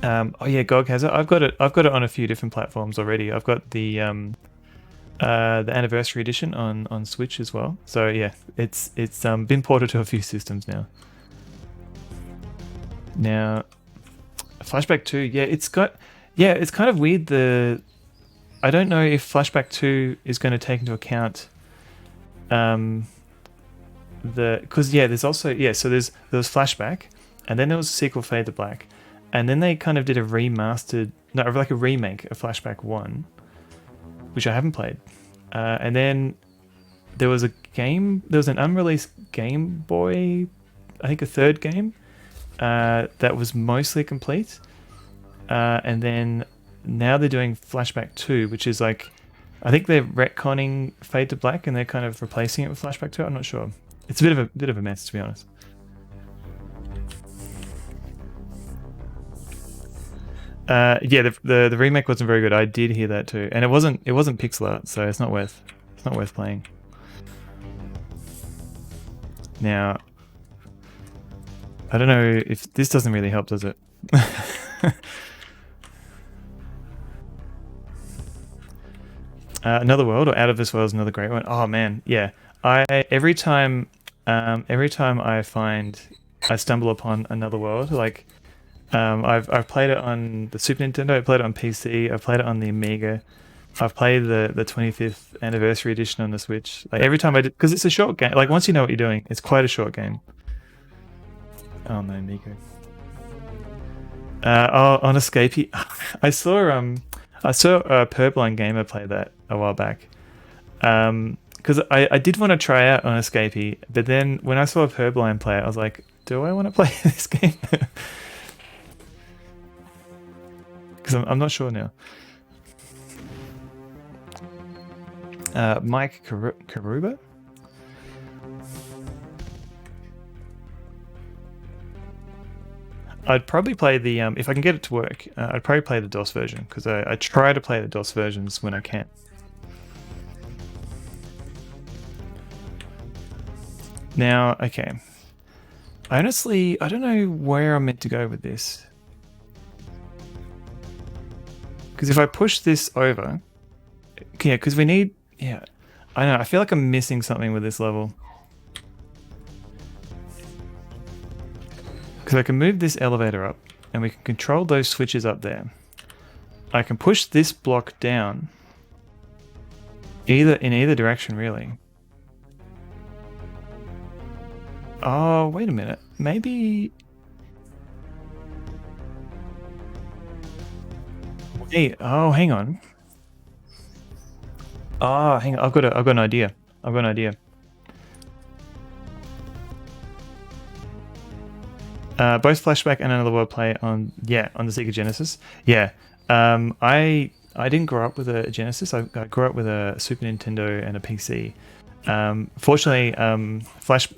Oh yeah, GOG has it. I've got it on a few different platforms already. I've got the anniversary edition on Switch as well. So yeah, it's been ported to a few systems now. Now, Flashback 2, yeah, it's kind of weird. I don't know if Flashback 2 is going to take into account there's also so there was Flashback, and then there was a sequel, Fade to Black, and then they kind of did a remake of Flashback 1, which I haven't played, and then there was an unreleased Game Boy, I think a third game that was mostly complete, and then now they're doing Flashback 2, which is like, I think they're retconning Fade to Black and they're kind of replacing it with Flashback 2. I'm not sure. It's a bit of a mess, to be honest. Yeah, the remake wasn't very good. I did hear that too, and it wasn't pixel art, so it's not worth playing. Now, I don't know if this doesn't really help, does it? Another World or Out of This World is another great one. Oh man, yeah. Every time I stumble upon Another World, like I've played it on the Super Nintendo, I played it on PC, I've played it on the Amiga, I've played the 25th anniversary edition on the Switch. Like every time I did, because it's a short game. Like once you know what you're doing, it's quite a short game. Oh no, Miko. On Escapee, I saw a Purblind Gamer play that a while back. Because I did want to try out on Escapee, but then when I saw a Purblind play it, I was like, do I want to play this game? Because I'm not sure now. Mike Karuba? I'd probably play the, if I can get it to work, I'd probably play the DOS version, because I try to play the DOS versions when I can. Now, okay. Honestly, I don't know where I'm meant to go with this. Because if I push this over, yeah, because we need, yeah, I know, I feel like I'm missing something with this level. Because I can move this elevator up, and we can control those switches up there. I can push this block down, in either direction, really. Oh, wait a minute. Maybe. Wait. Oh, hang on. Oh, hang on. I've got an idea. I've got an idea. Both Flashback and Another World play on the Sega Genesis. Yeah. I didn't grow up with a Genesis. I grew up with a Super Nintendo and a PC. Fortunately,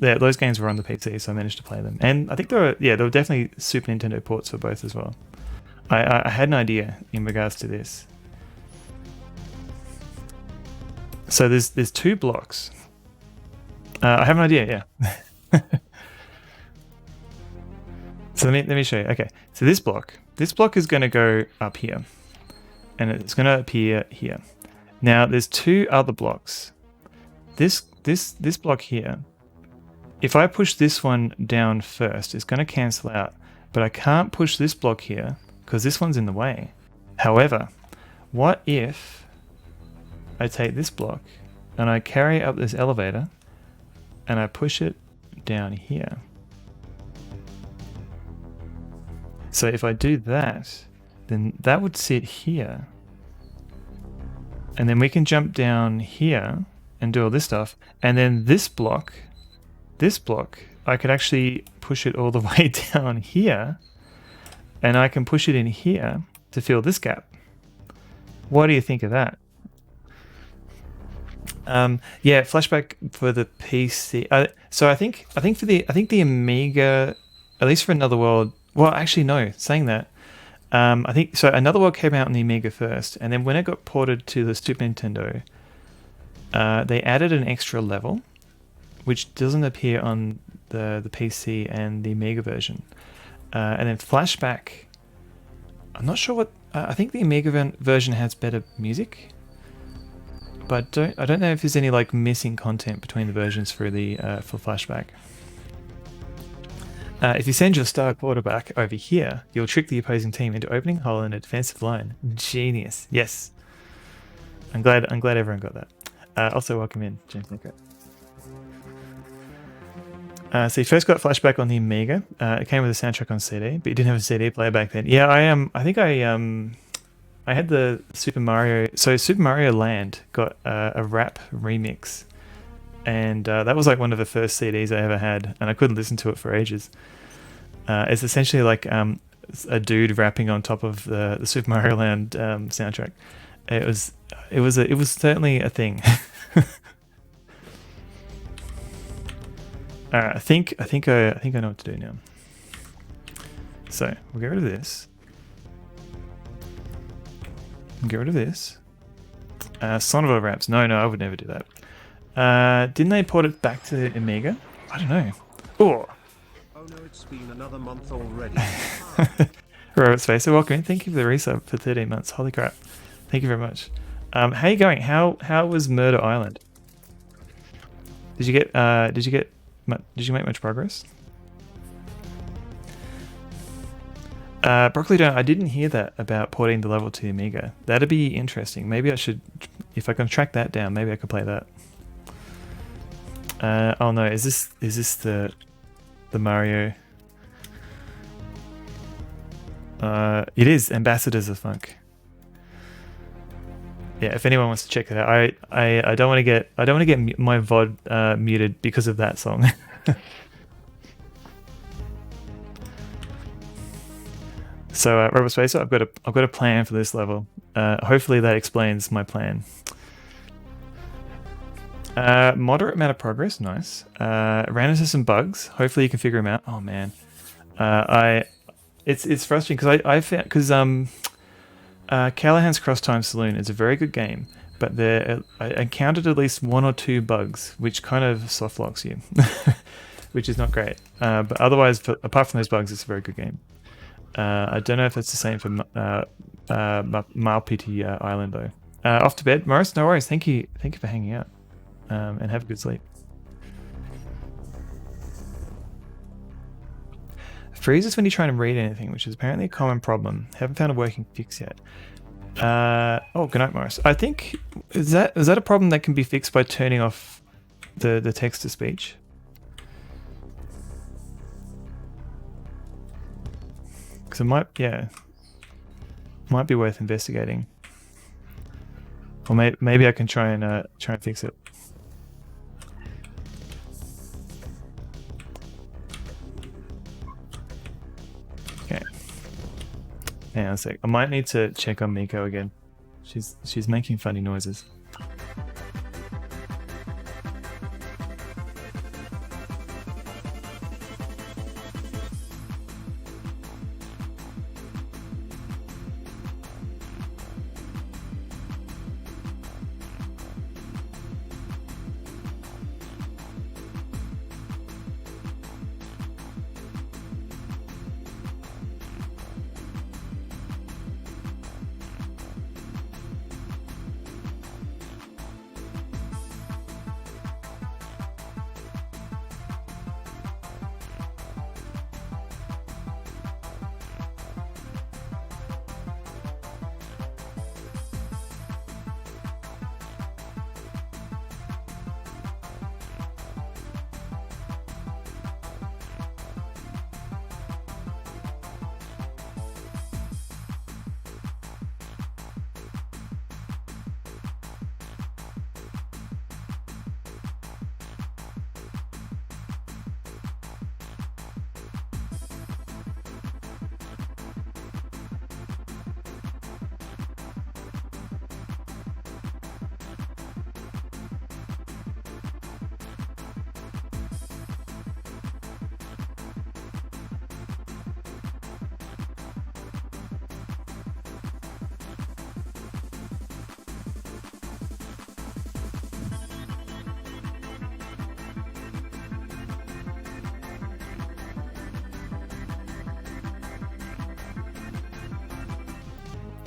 those games were on the PC, so I managed to play them. And I think there were definitely Super Nintendo ports for both as well. I had an idea in regards to this. So there's 2 blocks. I have an idea. Yeah. So let me show you. Okay, so this block is going to go up here, and it's going to appear here. Now there's 2 other blocks. This block here. If I push this one down first, it's going to cancel out. But I can't push this block here because this one's in the way. However, what if I take this block and I carry up this elevator and I push it down here? So if I do that, then that would sit here. And then we can jump down here and do all this stuff. And then this block, I could actually push it all the way down here. And I can push it in here to fill this gap. What do you think of that? Yeah, Flashback for the PC. So I think the Amiga, at least for Another World. Well, actually, no. Saying that, I think so. Another World came out on the Amiga first, and then when it got ported to the Super Nintendo, they added an extra level, which doesn't appear on the PC and the Amiga version. And then Flashback, I'm not sure what. I think the Amiga version has better music, but I don't know if there's any like missing content between the versions for for Flashback. If you send your star quarterback over here, you'll trick the opposing team into opening hole in a defensive line. Genius. Yes. I'm glad everyone got that. Also, welcome in, James Nico. So you first got Flashback on the Amiga. It came with a soundtrack on CD, but you didn't have a CD player back then. Yeah, I think I had the Super Mario. So Super Mario Land got a rap remix. And that was like one of the first CDs I ever had, and I couldn't listen to it for ages. It's essentially like a dude rapping on top of the Super Mario Land soundtrack. It was certainly a thing. I think I know what to do now. So we'll get rid of this. Get rid of this. Sonova raps. No, I would never do that. Didn't they port it back to Amiga? I don't know. Oh no, it's been another month already. Robert Spacer, welcome in. Thank you for the resub for 13 months. Holy crap. Thank you very much. How are you going? How was Murder Island? Did you make much progress? Broccoli Don't, I didn't hear that about porting the level to the Amiga. That'd be interesting. Maybe I should, if I can track that down, maybe I could play that. Oh no, is this the Mario? It is Ambassadors of Funk. Yeah, if anyone wants to check it out, I don't want to get my VOD muted because of that song. So Robot Spacer, I've got a plan for this level. Hopefully that explains my plan. Moderate amount of progress, nice. Ran into some bugs. Hopefully you can figure them out. Oh man, it's frustrating because I found because Callahan's Cross Time Saloon is a very good game, but I encountered at least 1 or 2 bugs which kind of soft locks you, which is not great. But otherwise, apart from those bugs, it's a very good game. I don't know if it's the same for Malpiti Island though. Off to bed, Morris. No worries. Thank you for hanging out. And have a good sleep. Freezes when you're trying to read anything, which is apparently a common problem. Haven't found a working fix yet. Oh, good night, Morris. I think is that a problem that can be fixed by turning off the text to speech? Because it might be worth investigating. Or maybe I can try and fix it. Okay. Hang on a sec. I might need to check on Miko again. She's making funny noises.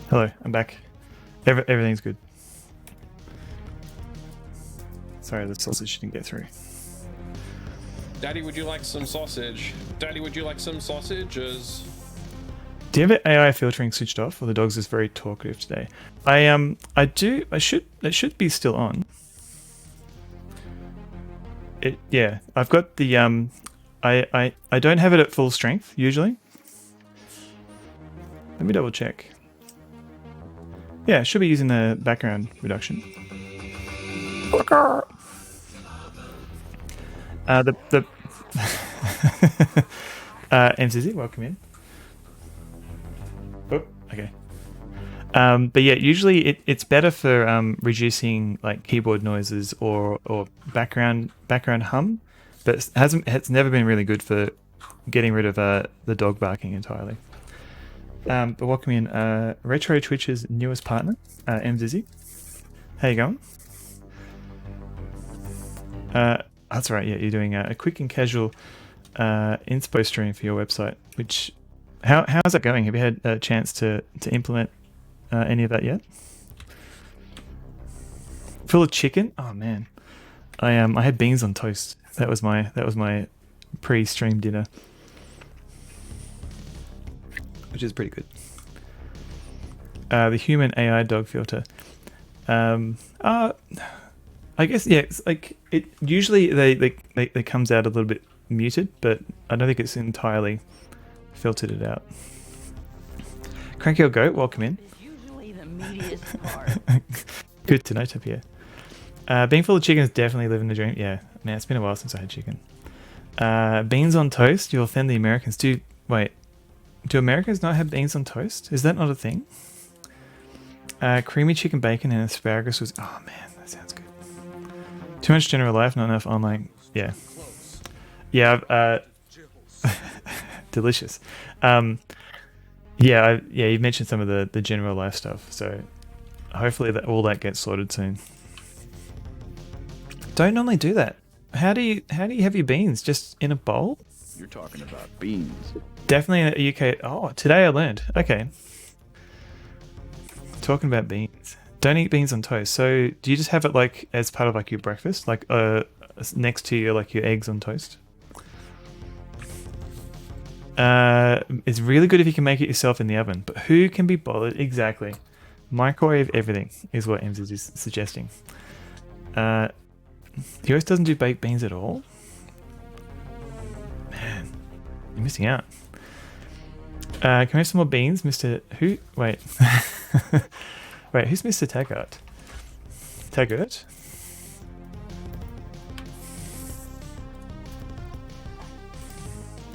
Hello, I'm back. Everything's good. Sorry, the sausage didn't get through. Daddy, would you like some sausage? Daddy, would you like some sausages? Do you have AI filtering switched off, or the dog's just very talkative today? I do. It should be still on. Yeah, I've got the I don't have it at full strength usually. Let me double check. Yeah, should be using the background reduction. The MCZ, welcome in. Oh, okay. But yeah, usually it's better for reducing like keyboard noises or background hum, but it's never been really good for getting rid of the dog barking entirely. But welcome in Retro Twitch's newest partner, MZizzy. How you going? That's right, yeah, you're doing a quick and casual inspo stream for your website, which how's that going? Have you had a chance to implement any of that yet? Full of chicken? Oh man. I had beans on toast. That was my pre-stream dinner. Which is pretty good. The human AI dog filter. I guess yeah. It's like it usually they comes out a little bit muted, but I don't think it's entirely filtered it out. Cranky old goat, welcome in. Usually the meatiest part. Good to know, Tapia. Being full of chicken is definitely living the dream. Yeah, man, it's been a while since I had chicken. Beans on toast. You'll offend the Americans. Do Americans not have beans on toast? Is that not a thing? Creamy chicken bacon and asparagus was... Oh man, that sounds good. Too much general life, not enough online... Yeah. Yeah, delicious. Yeah, you mentioned some of the general life stuff, so hopefully all that gets sorted soon. Don't normally do that. How do you have your beans? Just in a bowl? You're talking about beans. Definitely in the UK. Oh, today I learned. Okay. Talking about beans. Don't eat beans on toast. So do you just have it like as part of like your breakfast? Like next to your eggs on toast? It's really good if you can make it yourself in the oven, but who can be bothered? Exactly. Microwave everything is what Ems is suggesting. Yost doesn't do baked beans at all? Man, you're missing out. Can we have some more beans, Mr. Who? Wait. Wait, who's Mr. Taggart? Taggart?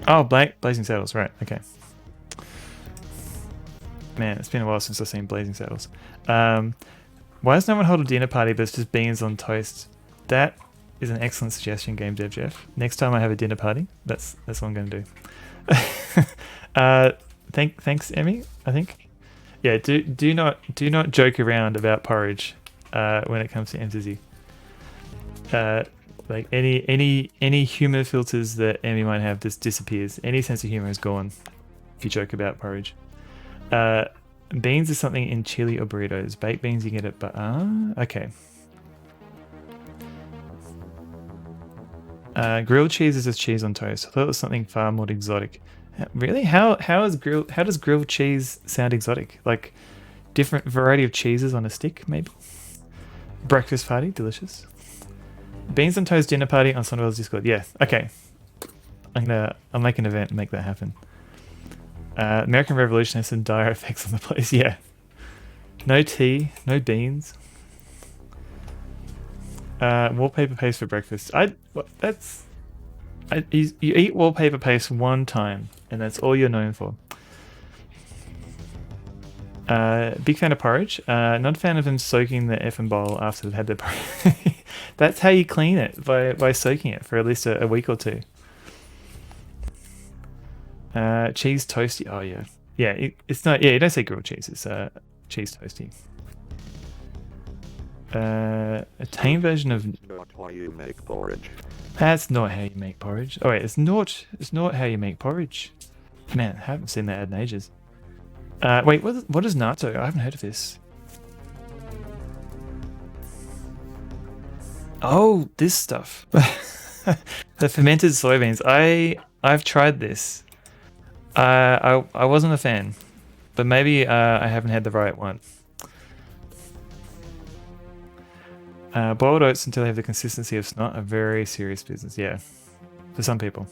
Oh, Blazing Saddles, right, okay. Man, it's been a while since I've seen Blazing Saddles. Why does no one hold a dinner party but it's just beans on toast? That is an excellent suggestion, Game Dev Jeff. Next time I have a dinner party, that's what I'm going to do. Thanks, Emmy, I think. Yeah, do not joke around about porridge when it comes to MZZ. Like any humor filters that Emmy might have just disappears. Any sense of humor is gone if you joke about porridge. Beans is something in chili or burritos. Baked beans you get it, but okay. Grilled cheese is just cheese on toast. I thought it was something far more exotic. Really? How does grilled cheese sound exotic? Like different variety of cheeses on a stick, maybe? Breakfast party, delicious. Beans on toast dinner party on Sunwell's Discord. Yeah, okay. I'll make an event and make that happen. American Revolution has some dire effects on the place. Yeah. No tea, no beans. Wallpaper paste for breakfast. You eat wallpaper paste one time, and that's all you're known for. Big fan of porridge. Not a fan of them soaking the effing bowl after they've had their porridge. That's how you clean it, by soaking it for at least a week or two. Cheese toasty. Oh yeah, yeah. It's not. Yeah, you don't say grilled cheese. It's cheese toasty. A tame version of. Not how you make porridge. That's not how you make porridge. Oh wait, it's not how you make porridge. Man, I haven't seen that ad in ages. Wait, what is natto? I haven't heard of this. Oh, this stuff. The fermented soybeans. I've tried this. I wasn't a fan, but maybe I haven't had the right one. Boiled oats until they have the consistency of snot are very serious business. Yeah, for some people.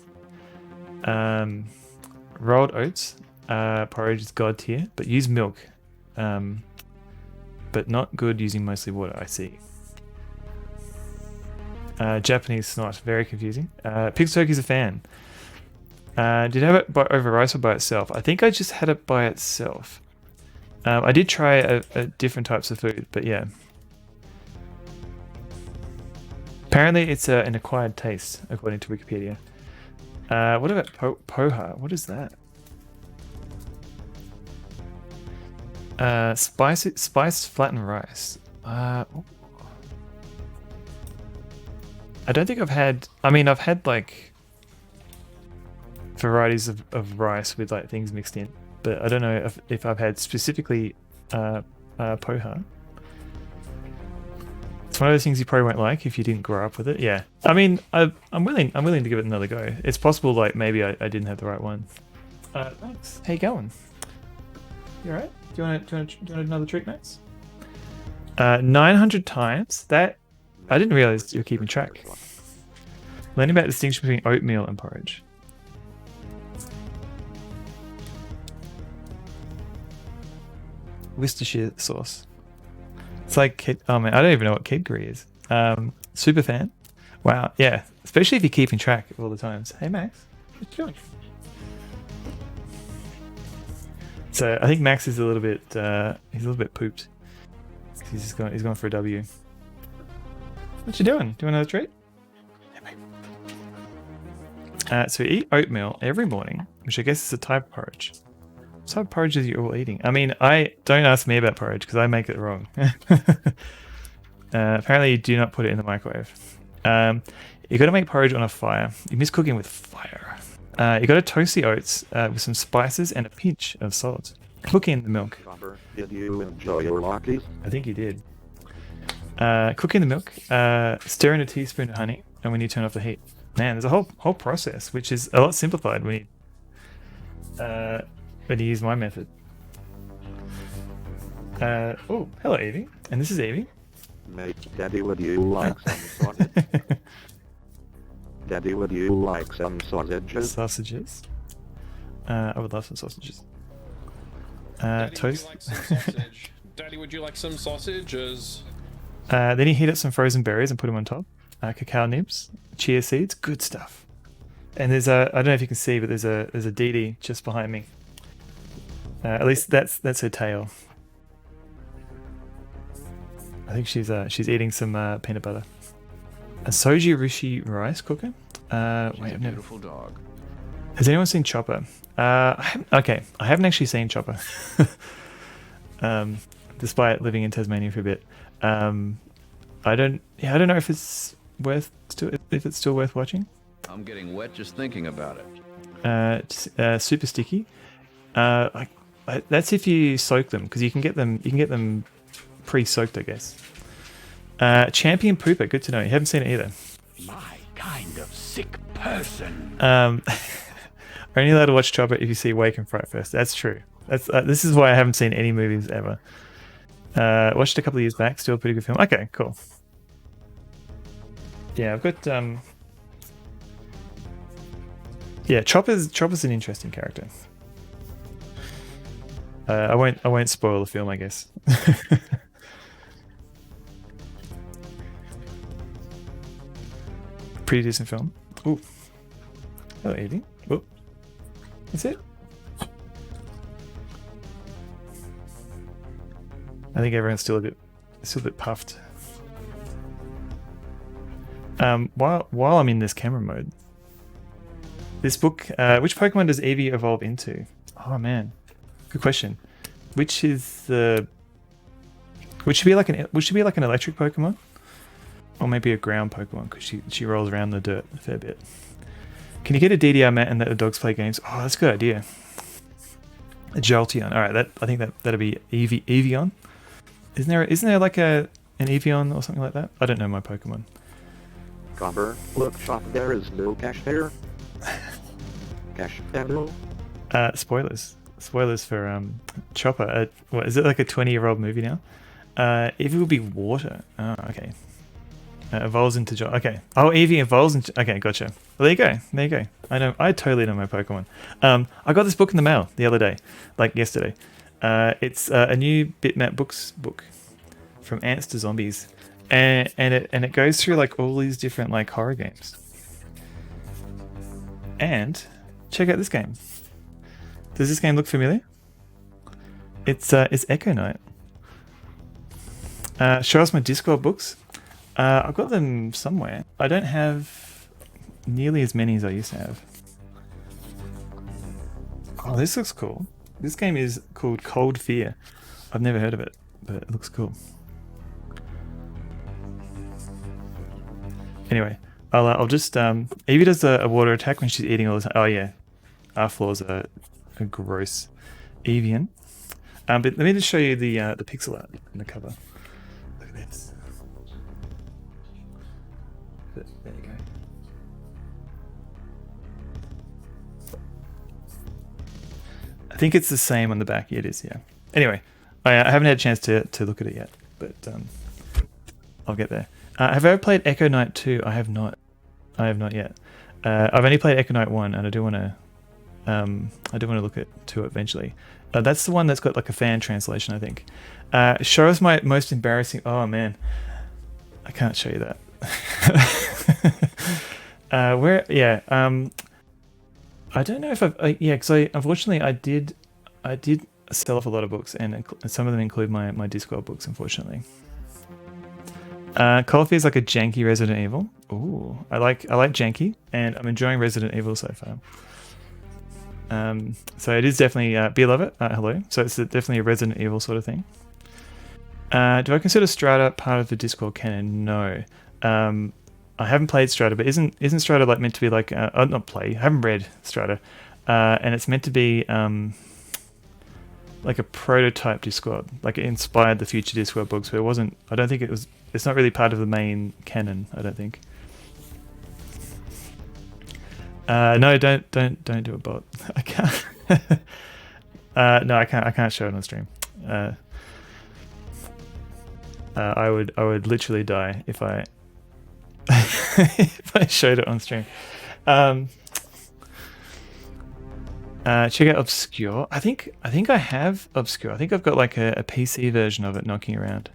Rolled oats porridge is god tier, but use milk. But not good using mostly water. I see. Japanese snot, very confusing. Pig's turkey's a fan. Did you have it over rice or by itself? I think I just had it by itself. I did try a different types of food, but yeah. Apparently it's an acquired taste, according to Wikipedia. What about poha? What is that? Spiced flattened rice. I don't think I've had... I mean, I've had like varieties of rice with like things mixed in, but I don't know if I've had specifically poha. It's one of those things you probably won't like if you didn't grow up with it. Yeah, I mean, I'm willing to give it another go. It's possible, like maybe I didn't have the right one. Max, how you going? You alright? Do you want another treat, Max? 900 times. That I didn't realize you were keeping track. Learning about the distinction between oatmeal and porridge. Worcestershire sauce. It's like, oh man, I don't even know what kidgary is. Super fan. Wow, yeah. Especially if you're keeping track of all the times. Hey Max, what you doing? So I think Max is a little bit, he's a little bit pooped. He's gone for a W. What you doing? Do you want another treat? So we eat oatmeal every morning, which I guess is a type of porridge. What type of porridge are you all eating? I mean, don't ask me about porridge because I make it wrong. Apparently you do not put it in the microwave. You got to make porridge on a fire. You miss cooking with fire. You got to toast the oats with some spices and a pinch of salt. Cook in the milk. Did you enjoy your latkes? I think you did. Cook in the milk. Stir in a teaspoon of honey, and when you turn off the heat. Man, there's a whole process, which is a lot simplified when you But he used my method. Oh, hello, Evie. And this is Evie. Mate, Daddy, would you like some sausage? Daddy, would you like some sausages? Sausages. I would love some sausages. Daddy, Toast. Would you like some sausage? Daddy, would you like some sausages? Then he heated up some frozen berries and put them on top. Cacao nibs, chia seeds, good stuff. And there's a, I don't know if you can see, but there's a Dee Dee just behind me. At least that's her tail. I think she's eating some peanut butter. A soji rishi rice cooker. Wait, I've never. Beautiful dog. Has anyone seen Chopper? I haven't actually seen Chopper. Despite living in Tasmania for a bit. I don't know if it's still worth watching. I'm getting wet just thinking about it. It's super sticky. That's if you soak them, because you can get them pre-soaked, I guess. Champion Pooper, good to know. You haven't seen it either. My kind of sick person. Only allowed to watch Chopper if you see Wake and Fright first. That's true. That's this is why I haven't seen any movies ever. Watched it a couple of years back. Still a pretty good film. Okay, cool. Yeah, I've got yeah, Chopper's an interesting character. I won't spoil the film, I guess. Pretty decent film. Ooh. Hello, Evie. Oh. That's it. I think everyone's still a bit puffed. While I'm in this camera mode, this book, which Pokemon does Eevee evolve into? Oh man, good question. Which should she be like an electric Pokemon, or maybe a ground Pokemon because she rolls around the dirt a fair bit. Can you get a DDR mat and let the dogs play games? Oh, that's a good idea. A Jolteon. All right, I think that'll be Evian. Isn't there like an Evian or something like that? I don't know my Pokemon. Copper, look, shop, there is no cash there. Cash there. Spoilers for Chopper. What is it, like a 20-year-old movie now? Eevee will be water. Oh, okay. Evolves into okay. Oh, Eevee evolves into. Okay, gotcha. Well, there you go. There you go. I totally know my Pokemon. I got this book in the mail the other day, like yesterday. It's a new Bitmap Books book from Ants to Zombies, and it goes through like all these different like horror games. And check out this game. Does this game look familiar? It's Echo Knight. Show us my Discord books. I've got them somewhere. I don't have nearly as many as I used to have. Oh, this looks cool. This game is called Cold Fear. I've never heard of it, but it looks cool. Anyway, I'll just Evie does a water attack when she's eating all the time. Oh yeah, our floors are a gross Evian. But let me just show you the pixel art in the cover. Look at this. There you go. I think it's the same on the back. Yeah, it is, yeah. Anyway, I haven't had a chance to look at it yet, but I'll get there. Have I ever played Echo Knight 2? I have not. I have not yet. I've only played Echo Knight 1, and I do want to look at 2 eventually. That's the one that's got like a fan translation, I think. Show us my most embarrassing. Oh man, I can't show you that. Where? Yeah. I don't know if I've. Yeah, because unfortunately I did sell off a lot of books, and some of them include my Discord books, unfortunately. Coffee is like a janky Resident Evil. Ooh, I like janky, and I'm enjoying Resident Evil so far. So it is definitely Beer Lover. Hello. So it's definitely a Resident Evil sort of thing. Do I consider Strata part of the Discord canon? No. I haven't played Strata, but isn't Strata like meant to be like not play? I haven't read Strata, and it's meant to be like a prototype Discord, like it inspired the future Discord books, but it wasn't. I don't think it was. It's not really part of the main canon. I don't think. No, don't do a bot. I can't. No, I can't show it on stream. I would literally die if I if I showed it on stream. Check out Obscure. I think I have Obscure. I think I've got like a PC version of it knocking around.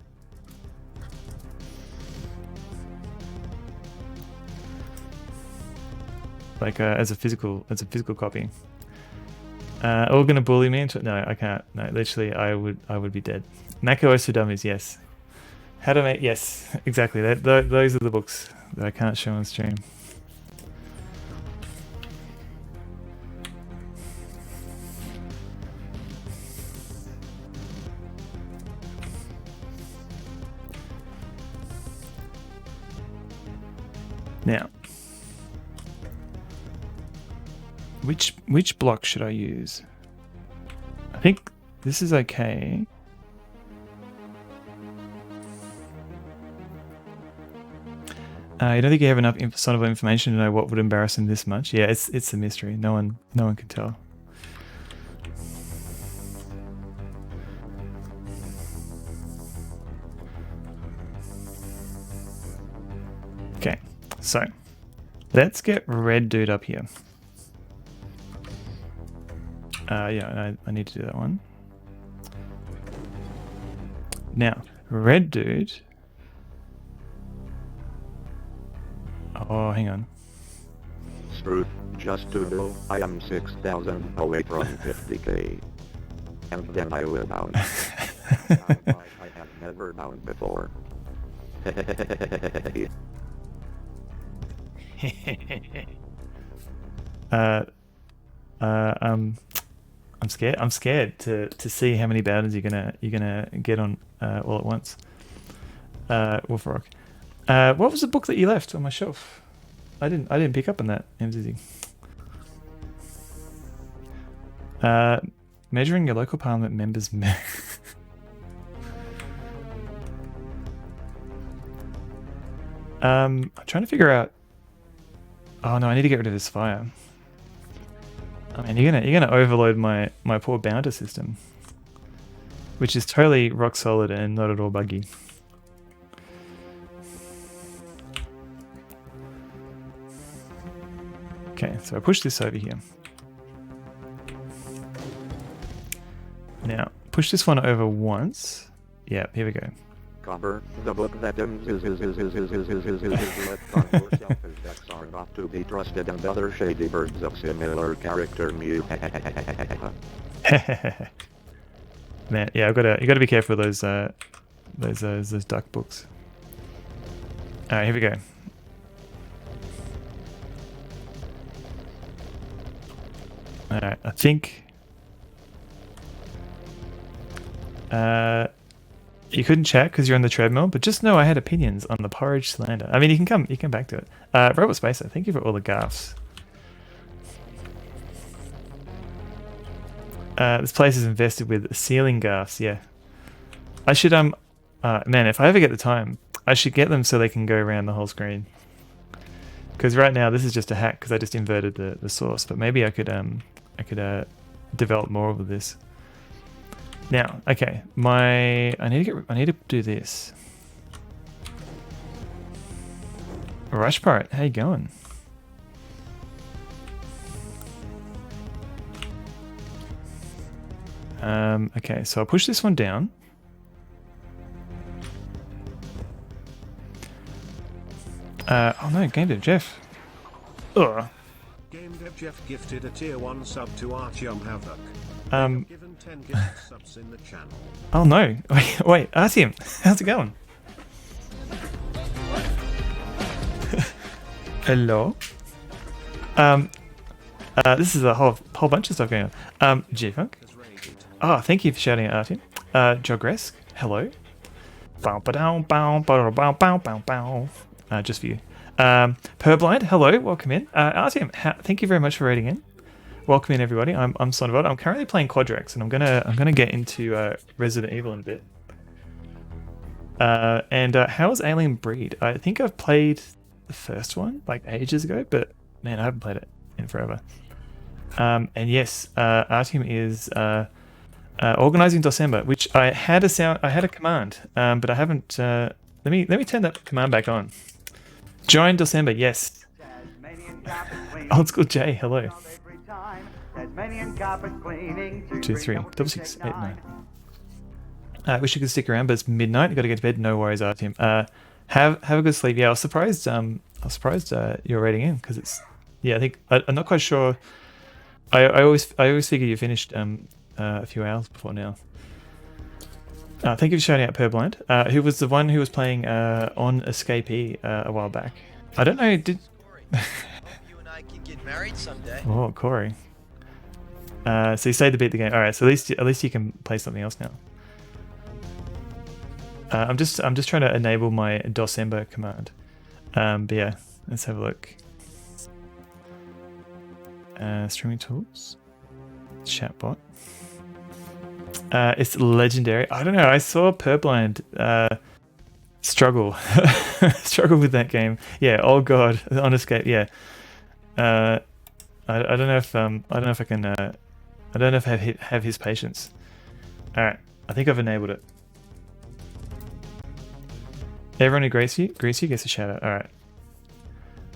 Like as a physical copy. All gonna bully me into no, I can't. No, literally, I would be dead. macOS for Dummies, yes. How to make yes, exactly. Those are the books that I can't show on stream. Now, which block should I use? I think this is okay. You don't think you have enough sort information to know what would embarrass him this much? Yeah, it's a mystery. No one can tell. Okay, so let's get Red Dude up here. Yeah, I need to do that one. Now, Red Dude. Oh, hang on. Truth, just to know, I am 6,000 away from 50k. And then I will bounce. I have never bounced before. I'm scared. I'm scared to see how many bounties you're gonna get on all at once. Wolf Rock. What was the book that you left on my shelf? I didn't pick up on that, MZZ. Measuring your local parliament members. I'm trying to figure out. Oh no, I need to get rid of this fire. I mean, you're gonna overload my poor bounty system, which is totally rock solid and not at all buggy. Okay, so I push this over here. Now, push this one over once. Yeah, here we go. Cover the book that let yourself as decks are not to be trusted and other shady birds of similar character mu. Man, yeah, you gotta be careful with those duck books. Alright, here we go. Alright, I think you couldn't chat because you're on the treadmill, but just know I had opinions on the porridge slander. I mean, you can come back to it. Robot Spacer, thank you for all the gaffs. This place is invested with ceiling gaffs. Yeah, I should man, if I ever get the time, I should get them so they can go around the whole screen. Because right now this is just a hack because I just inverted the source, but maybe I could develop more of this. Now, okay, I need to do this. Rush Pirate, how you going? Okay, so I'll push this one down. Oh no, Game Dev Jeff. Ugh. Game Dev Jeff gifted a tier 1 sub to Artyom Havoc. Given 10 gift subs in the channel. Oh no, wait, Artyom, how's it going? Hello. This is a whole bunch of stuff going on. G-Funk. Oh, thank you for shouting at Artyom. Jogresk, hello. Just for you. Purblind, hello, welcome in. Artyom, thank you very much for raiding in. Welcome in, everybody. I'm Sonavod. I'm currently playing Quadrax, and I'm gonna get into Resident Evil in a bit. And how's Alien Breed? I think I've played the first one like ages ago, but man, I haven't played it in forever. And yes, Artyom is organizing December, which I had a command, but I haven't. Let me turn that command back on. Join December, yes. Old school J, hello. 2, 3, 6, 8, 9. Wish you could stick around, but it's midnight. You got to get to bed. No worries, Artyom. Have a good sleep. Yeah, I was surprised. You're rating in because it's. Yeah, I think I'm not quite sure. I always figure you finished a few hours before now. Thank you for shouting out Purblind, who was the one who was playing on Escapee a while back. I don't know. Did you and I can get married someday. Oh, Corey. So you stayed to beat the game. All right. So at least you can play something else now. I'm just trying to enable my December command. But yeah, let's have a look. Streaming tools, chatbot. It's legendary. I don't know. I saw Purblind struggle with that game. Yeah. Oh god, on Escape. Yeah. I don't know if I can. I don't know if I have his patience. All right. I think I've enabled it. Everyone who greets you gets a shout out. All right.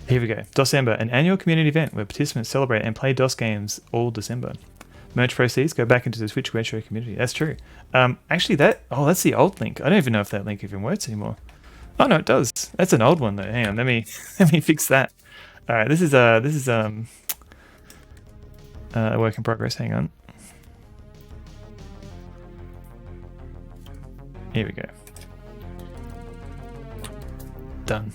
Here we go. December, an annual community event where participants celebrate and play DOS games all December. Merch proceeds go back into the Twitch retro community. That's true. Actually, that's the old link. I don't even know if that link even works anymore. Oh no, it does. That's an old one though. Hang on, let me fix that. All right, this is a work in progress. Hang on. Here we go. Done.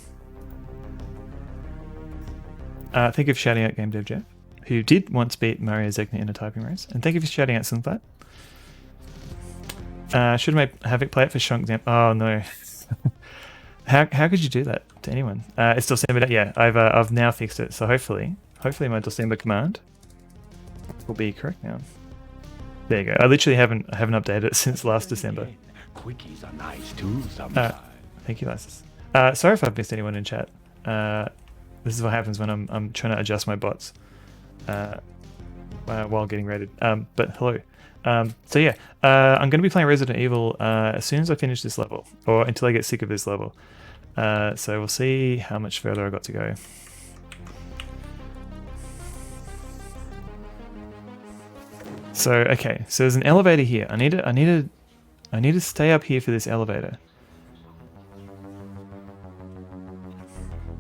Thank you for shouting out Game Dev Jeff, who did once beat Mario Zegna in a typing race. And thank you for shouting out Sunflat. Should I make Havoc play it for Shunk Dam? Oh no. How could you do that to anyone? It's December. Yeah, I've now fixed it. So hopefully my December command will be correct now. There you go. I literally haven't updated it since last December. Quickies are nice too sometimes. Thank you, Lysis. Sorry if I've missed anyone in chat. This is what happens when I'm trying to adjust my bots while getting rated. But hello. So yeah, I'm going to be playing Resident Evil as soon as I finish this level, or until I get sick of this level. So we'll see how much further I got to go. So okay, so there's an elevator here. I need to stay up here for this elevator.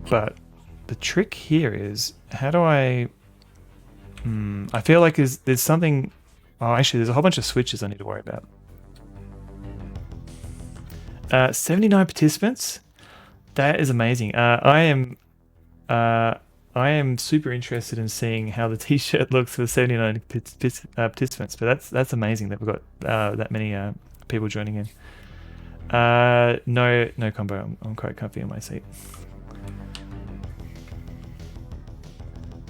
But the trick here is, how do I feel like there's something. Oh, actually, there's a whole bunch of switches I need to worry about. 79 participants. That is amazing. I am super interested in seeing how the T-shirt looks for 79 participants. But that's amazing that we've got that many people joining in. No combo. I'm quite comfy in my seat.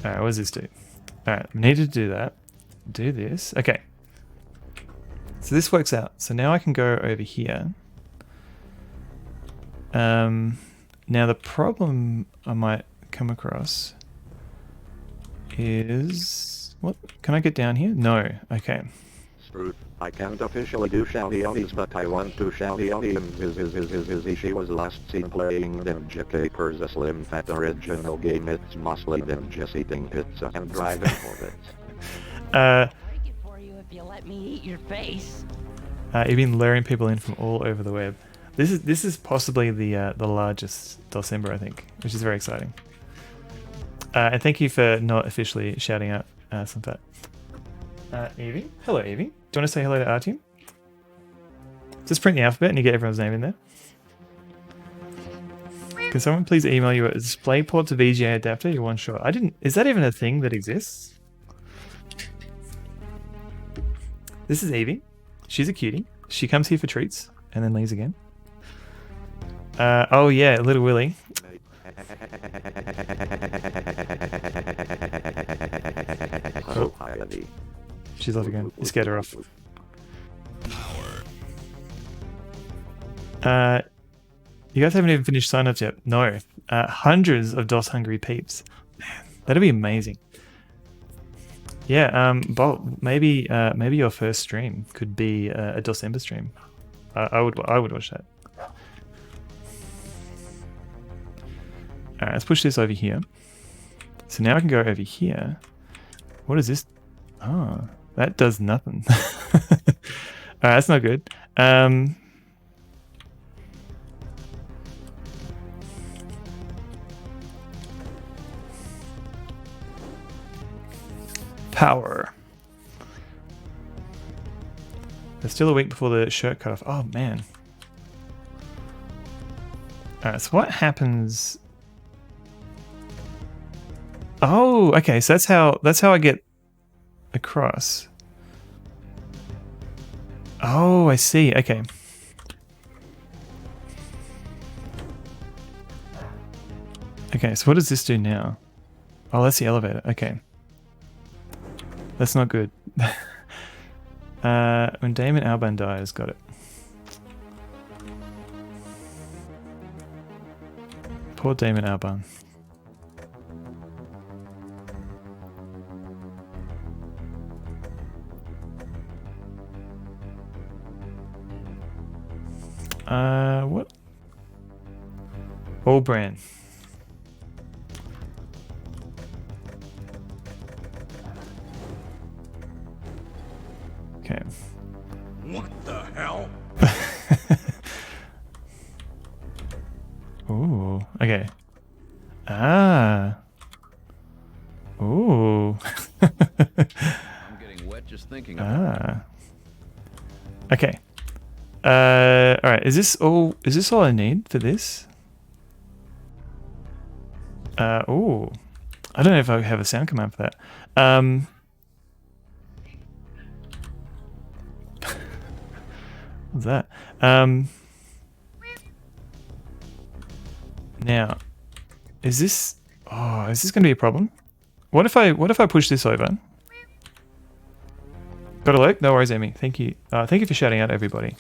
Alright, what does this do? Alright, I need to do that. Do this. Okay. So this works out. So now I can go over here. Now the problem I might come across is... What? Can I get down here? No. Okay. I can't officially do shouty outies, but I want to shouty outy. She was last seen playing them Capers, a slim fat original game. It's mostly them just eating pizza and driving for it. Break it for you if you let me eat your face. You've been luring people in from all over the web. This is possibly the largest December, I think, which is very exciting. And thank you for not officially shouting out some fat. Evie? Hello, Evie. Do you want to say hello to Artyom? Just print the alphabet and you get everyone's name in there. Can someone please email you a DisplayPort to VGA adapter? You're one short. Is that even a thing that exists? This is Evie. She's a cutie. She comes here for treats and then leaves again. Oh yeah, little Willy. Oh. She's off again. You scared her off. You guys haven't even finished sign-ups yet. No. Hundreds of DOS hungry peeps. Man, that'd be amazing. Yeah, Bolt, maybe your first stream could be a December stream. I would watch that. Alright, let's push this over here. So now I can go over here. What is this? Oh, that does nothing. Alright, that's not good. Power. There's still a week before the shirt cut off. Oh man. Alright, so what happens? Oh, okay, so that's how I get across. Oh, I see. Okay. Okay, so what does this do now? Oh, that's the elevator. Okay. That's not good. When Damon Albarn dies, got it. Poor Damon Albarn. What? All brand. Okay. What the hell? Ooh. Okay. Ah. Ooh. I'm getting wet just thinking about it. Okay. All right. Is this all I need for this? Ooh. I don't know if I have a sound command for that. What's that? Now, is this going to be a problem? What if I push this over? Got a alert? No worries, Amy. Thank you. Thank you for shouting out, everybody.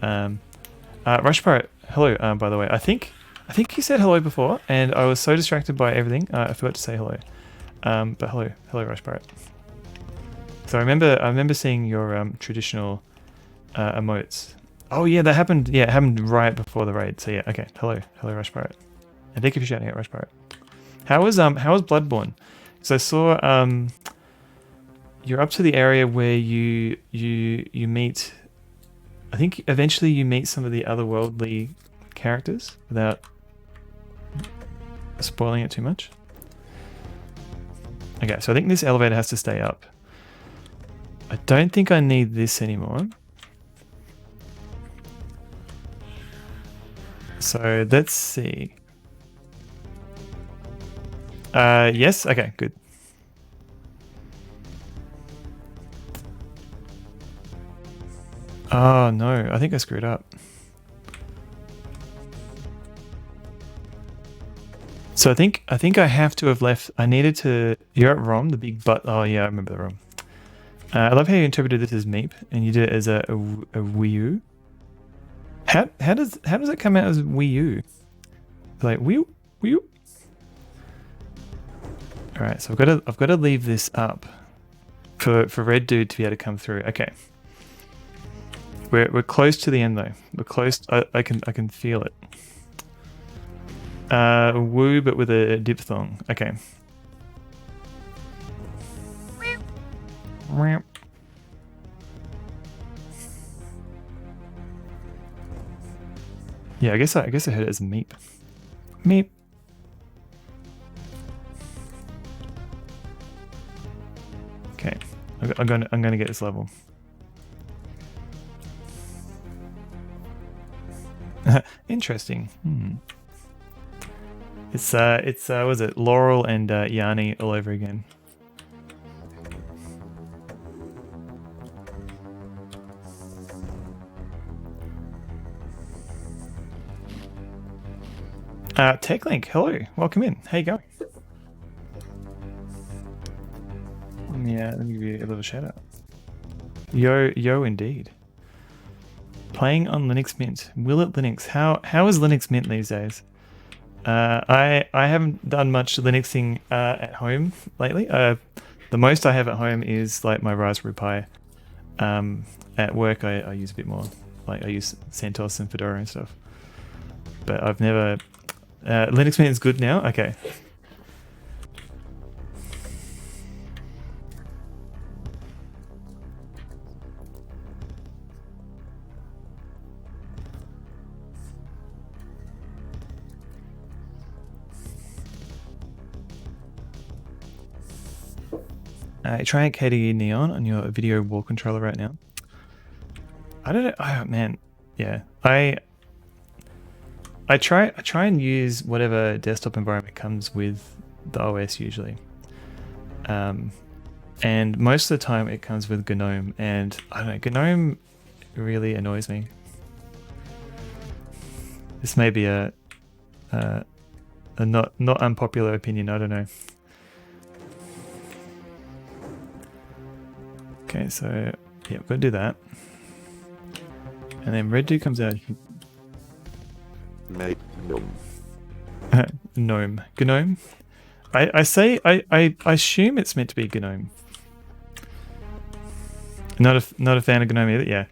Rush Pirate, hello. By the way, I think you said hello before, and I was so distracted by everything, I forgot to say hello. But hello, Rush Pirate. So I remember seeing your traditional emotes. Oh yeah, that happened. Yeah, it happened right before the raid. So yeah, okay. Hello, Rush Pirate, and thank you for shouting out, Rush Pirate. How was Bloodborne? So I saw you're up to the area where you meet. I think eventually you meet some of the otherworldly characters without spoiling it too much. Okay, so I think this elevator has to stay up. I don't think I need this anymore. So let's see. Yes, okay, good. Oh no, I think I screwed up. So I think I have to have left. I needed to. You're at ROM, the big butt. Oh yeah, I remember the ROM. I love how you interpreted this as Meep and you did it as a Wii U. How does it come out as Wii U? Like Wii U. All right, so I've got to leave this up for Red Dude to be able to come through. Okay. We're close to the end though. We're close. I can feel it. Woo, but with a diphthong. Okay. Yeah, I guess I heard it as meep. Meep. Okay, I'm gonna get this level. Interesting. It's was it Laurel and Yanni all over again. TechLink, hello, welcome in. How you going? Yeah, let me give you a little shout out. Yo, indeed. Playing on Linux Mint. Will it Linux? How is Linux Mint these days? I haven't done much Linuxing at home lately. The most I have at home is like my Raspberry Pi. At work, I use a bit more. Like I use CentOS and Fedora and stuff. But I've never. Linux Mint is good now. Okay. Try out KDE Neon on your video wall controller right now. I don't know. Oh man, yeah. I try and use whatever desktop environment comes with the OS usually. And most of the time it comes with GNOME, and I don't know. GNOME really annoys me. This may be a not unpopular opinion. I don't know. Okay, so yeah, we're gonna do that, and then Red Dude comes out. Mate, GNOME. GNOME. I assume it's meant to be GNOME. Not a fan of GNOME either. Yeah,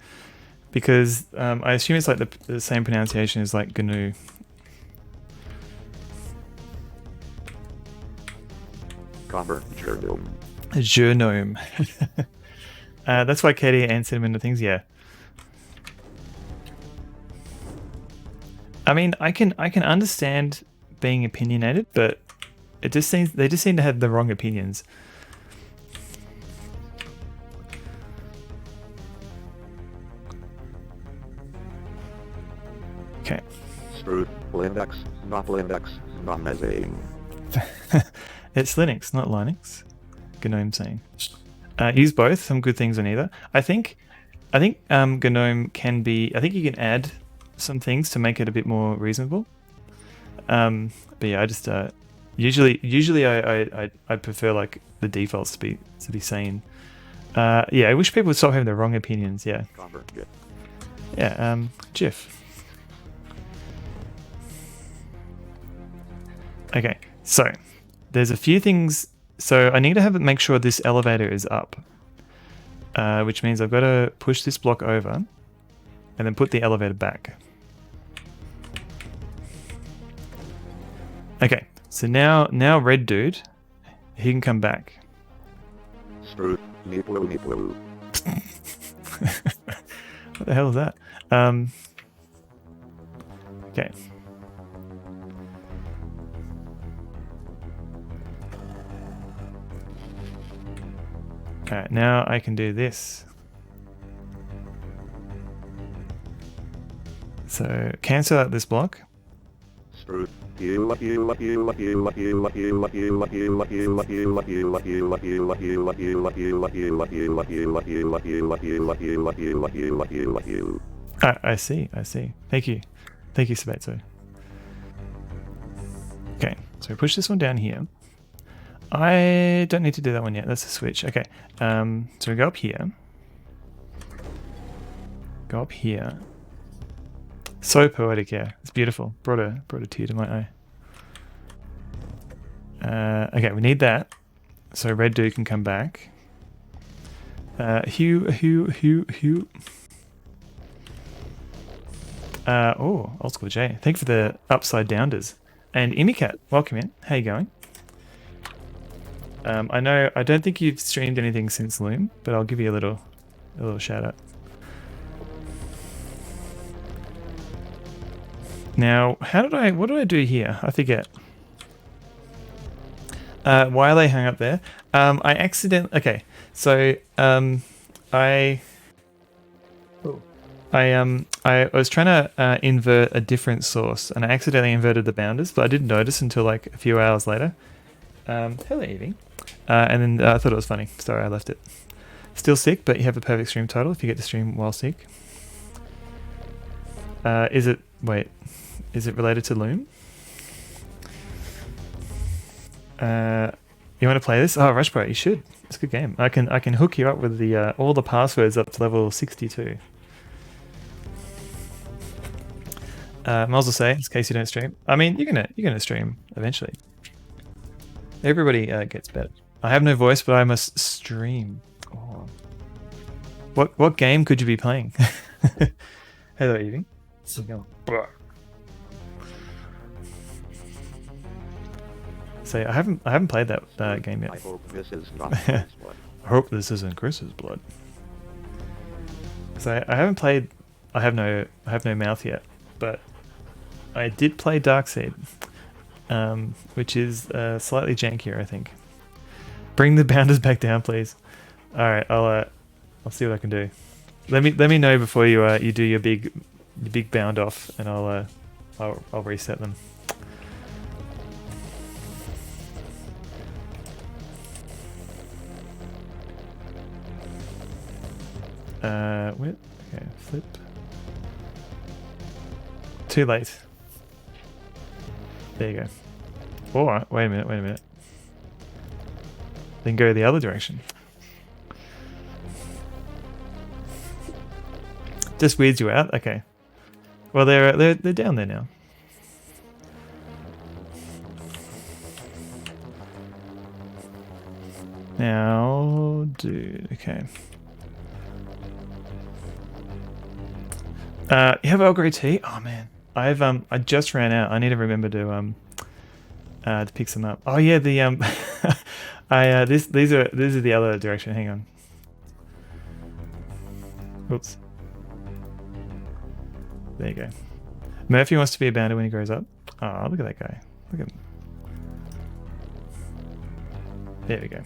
because I assume it's like the same pronunciation as like GNU. GNOME. That's why Katie answered him into things. Yeah. I mean, I can understand being opinionated, but it just seems they just seem to have the wrong opinions. Okay. Screw Linux, not Linux, not amazing. It's Linux, not Linux. GNOME saying. Use both. Some good things on either. I think GNOME can be. I think you can add some things to make it a bit more reasonable. But yeah, I just usually I prefer like the defaults to be seen. Yeah, I wish people would stop having the wrong opinions. Yeah. Yeah. GIF. Okay, so there's a few things. So I need to make sure this elevator is up, which means I've got to push this block over and then put the elevator back. Okay, so now Red Dude, he can come back. What the hell is that? Okay. Alright, now I can do this. So cancel out this block. I see. Thank you, Sabatso. Okay, so push this one down here. I don't need to do that one yet. That's a switch. Okay. So we go up here. Go up here. So poetic, yeah. It's beautiful. Brought a tear to my eye. Okay, we need that. So Red Dude can come back. Hugh. Oh, old school J. Thank you for the upside downers. And Imicat, welcome in. How you going? I don't think you've streamed anything since Loom, but I'll give you a little shout out. Now, what do I do here? I forget. Why are they hung up there? Okay, so I was trying to invert a different source, and I accidentally inverted the bounders, but I didn't notice until like a few hours later. Hello, Evie. And then I thought it was funny. Sorry, I left it. Still sick, but you have a perfect stream title if you get to stream while sick. Is it related to Loom? You want to play this? Oh, Rush Pro, you should. It's a good game. I can hook you up with the all the passwords up to level 62. Might as well say, in case you don't stream. I mean, you're gonna stream eventually. Everybody gets better. I have no voice, but I must stream. Oh. What game could you be playing? Hello, Evie. So I haven't played that game yet. I hope this is not Chris's blood. I hope this isn't Chris's blood. So I haven't played. I have no mouth yet, but I did play Darkseid, which is slightly jankier, I think. Bring the bounders back down, please. All right, I'll see what I can do. Let me know before you do your big bound off, and I'll reset them. Wait, okay, flip. Too late. There you go. Or wait a minute. Then go the other direction. Just weirds you out. Okay. Well, they're down there now. Now, dude. Okay. You have Earl Grey tea? Oh man, I just ran out. I need to remember to pick some up. Oh yeah, the these are the other direction. Hang on. Oops. There you go. Murphy wants to be a bounder when he grows up. Oh, look at that guy. Look at him. There we go.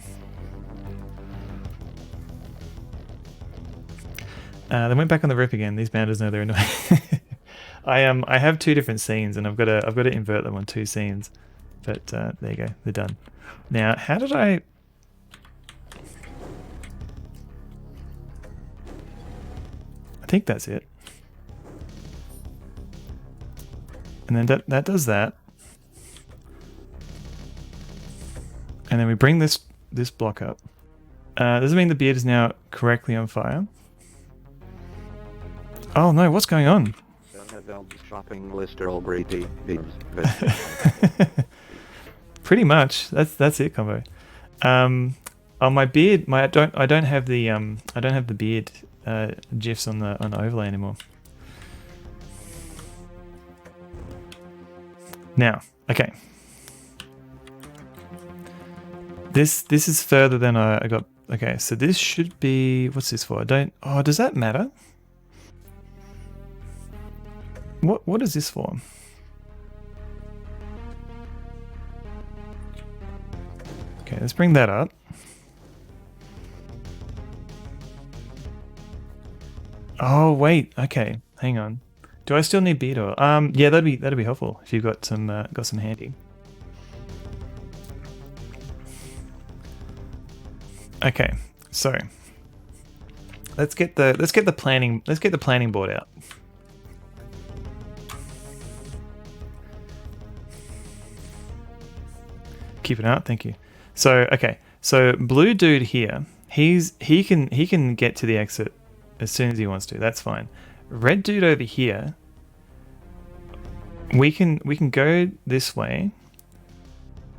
They went back on the rip again. These bounders know they're annoying. I have two different scenes, and I've got to invert them on two scenes. But there you go. They're done. Now, how did I? I think that's it. And then that does that. And then we bring this block up. Does it mean the beard is now correctly on fire? Oh no, what's going on? Shopping list Earl Grey tea beans. Pretty much. That's it, combo. On my beard, I don't have the beard gifs on the overlay anymore. Now, okay. This is further than I got. Okay, so this should be, what's this for? Oh, does that matter? What is this for? Okay, let's bring that up. Oh wait, okay, hang on. Do I still need beard oil? Yeah, that'd be helpful if you've got some handy. Okay, so let's get the planning board out. Keep it out, thank you. So okay, so blue dude here, he can get to the exit as soon as he wants to. That's fine. Red dude over here, we can go this way.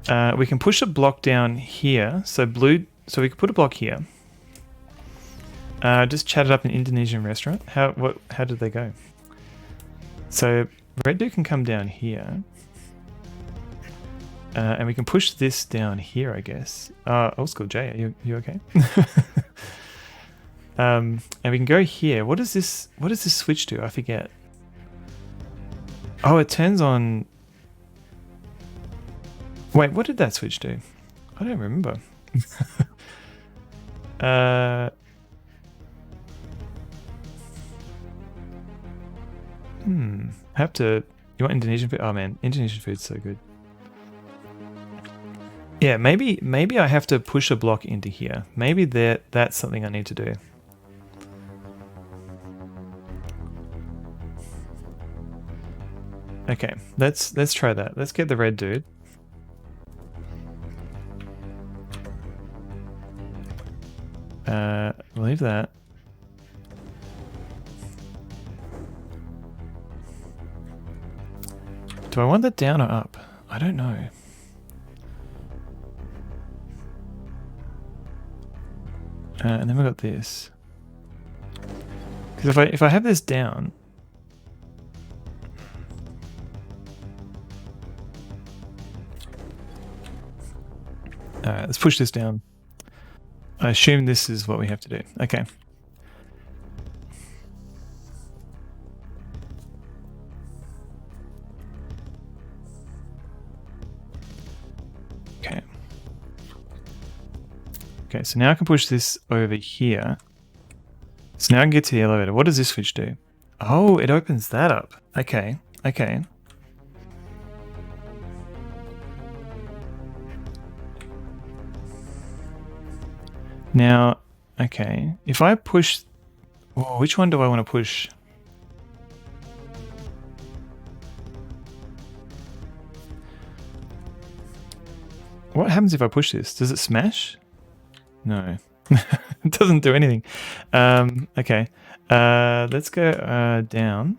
We can push a block down here. So we can put a block here. Just chatted up an Indonesian restaurant. How did they go? So red dude can come down here. And we can push this down here, I guess. Old school Jay, are you okay? And we can go here. What does this switch do? I forget. Oh, it turns on. Wait, what did that switch do? I don't remember. Have to. You want Indonesian food? Oh man, Indonesian food's so good. Yeah, maybe I have to push a block into here. Maybe that's something I need to do. Okay, let's try that. Let's get the red dude. Leave that. Do I want that down or up? I don't know. And then we got this. Because if I have this down, alright, let's push this down. I assume this is what we have to do. Okay. Okay. Okay, so now I can push this over here. So now I can get to the elevator. What does this switch do? Oh, it opens that up. Okay, okay. Now, okay, if I push... Oh, which one do I want to push? What happens if I push this? Does it smash? No. It doesn't do anything. Okay. Let's go down.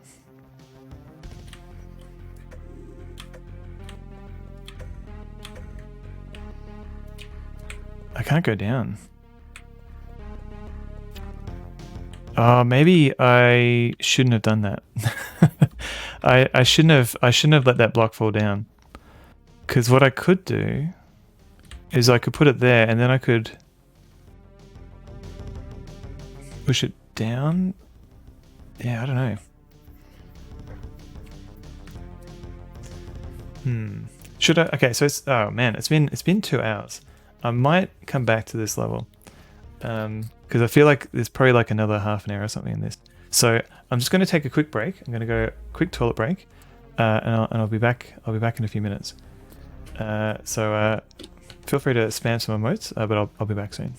I can't go down. Oh, maybe I shouldn't have done that. I shouldn't have let that block fall down. Because what I could do is I could put it there and then I could push it down. Yeah, I don't know. Should I? Okay, so it's, oh man, it's been 2 hours. I might come back to this level. Because I feel like there's probably like another half an hour or something in this. So I'm just going to take a quick break. I'm going to go quick toilet break, and I'll be back. I'll be back in a few minutes. So feel free to spam some emotes, but I'll be back soon.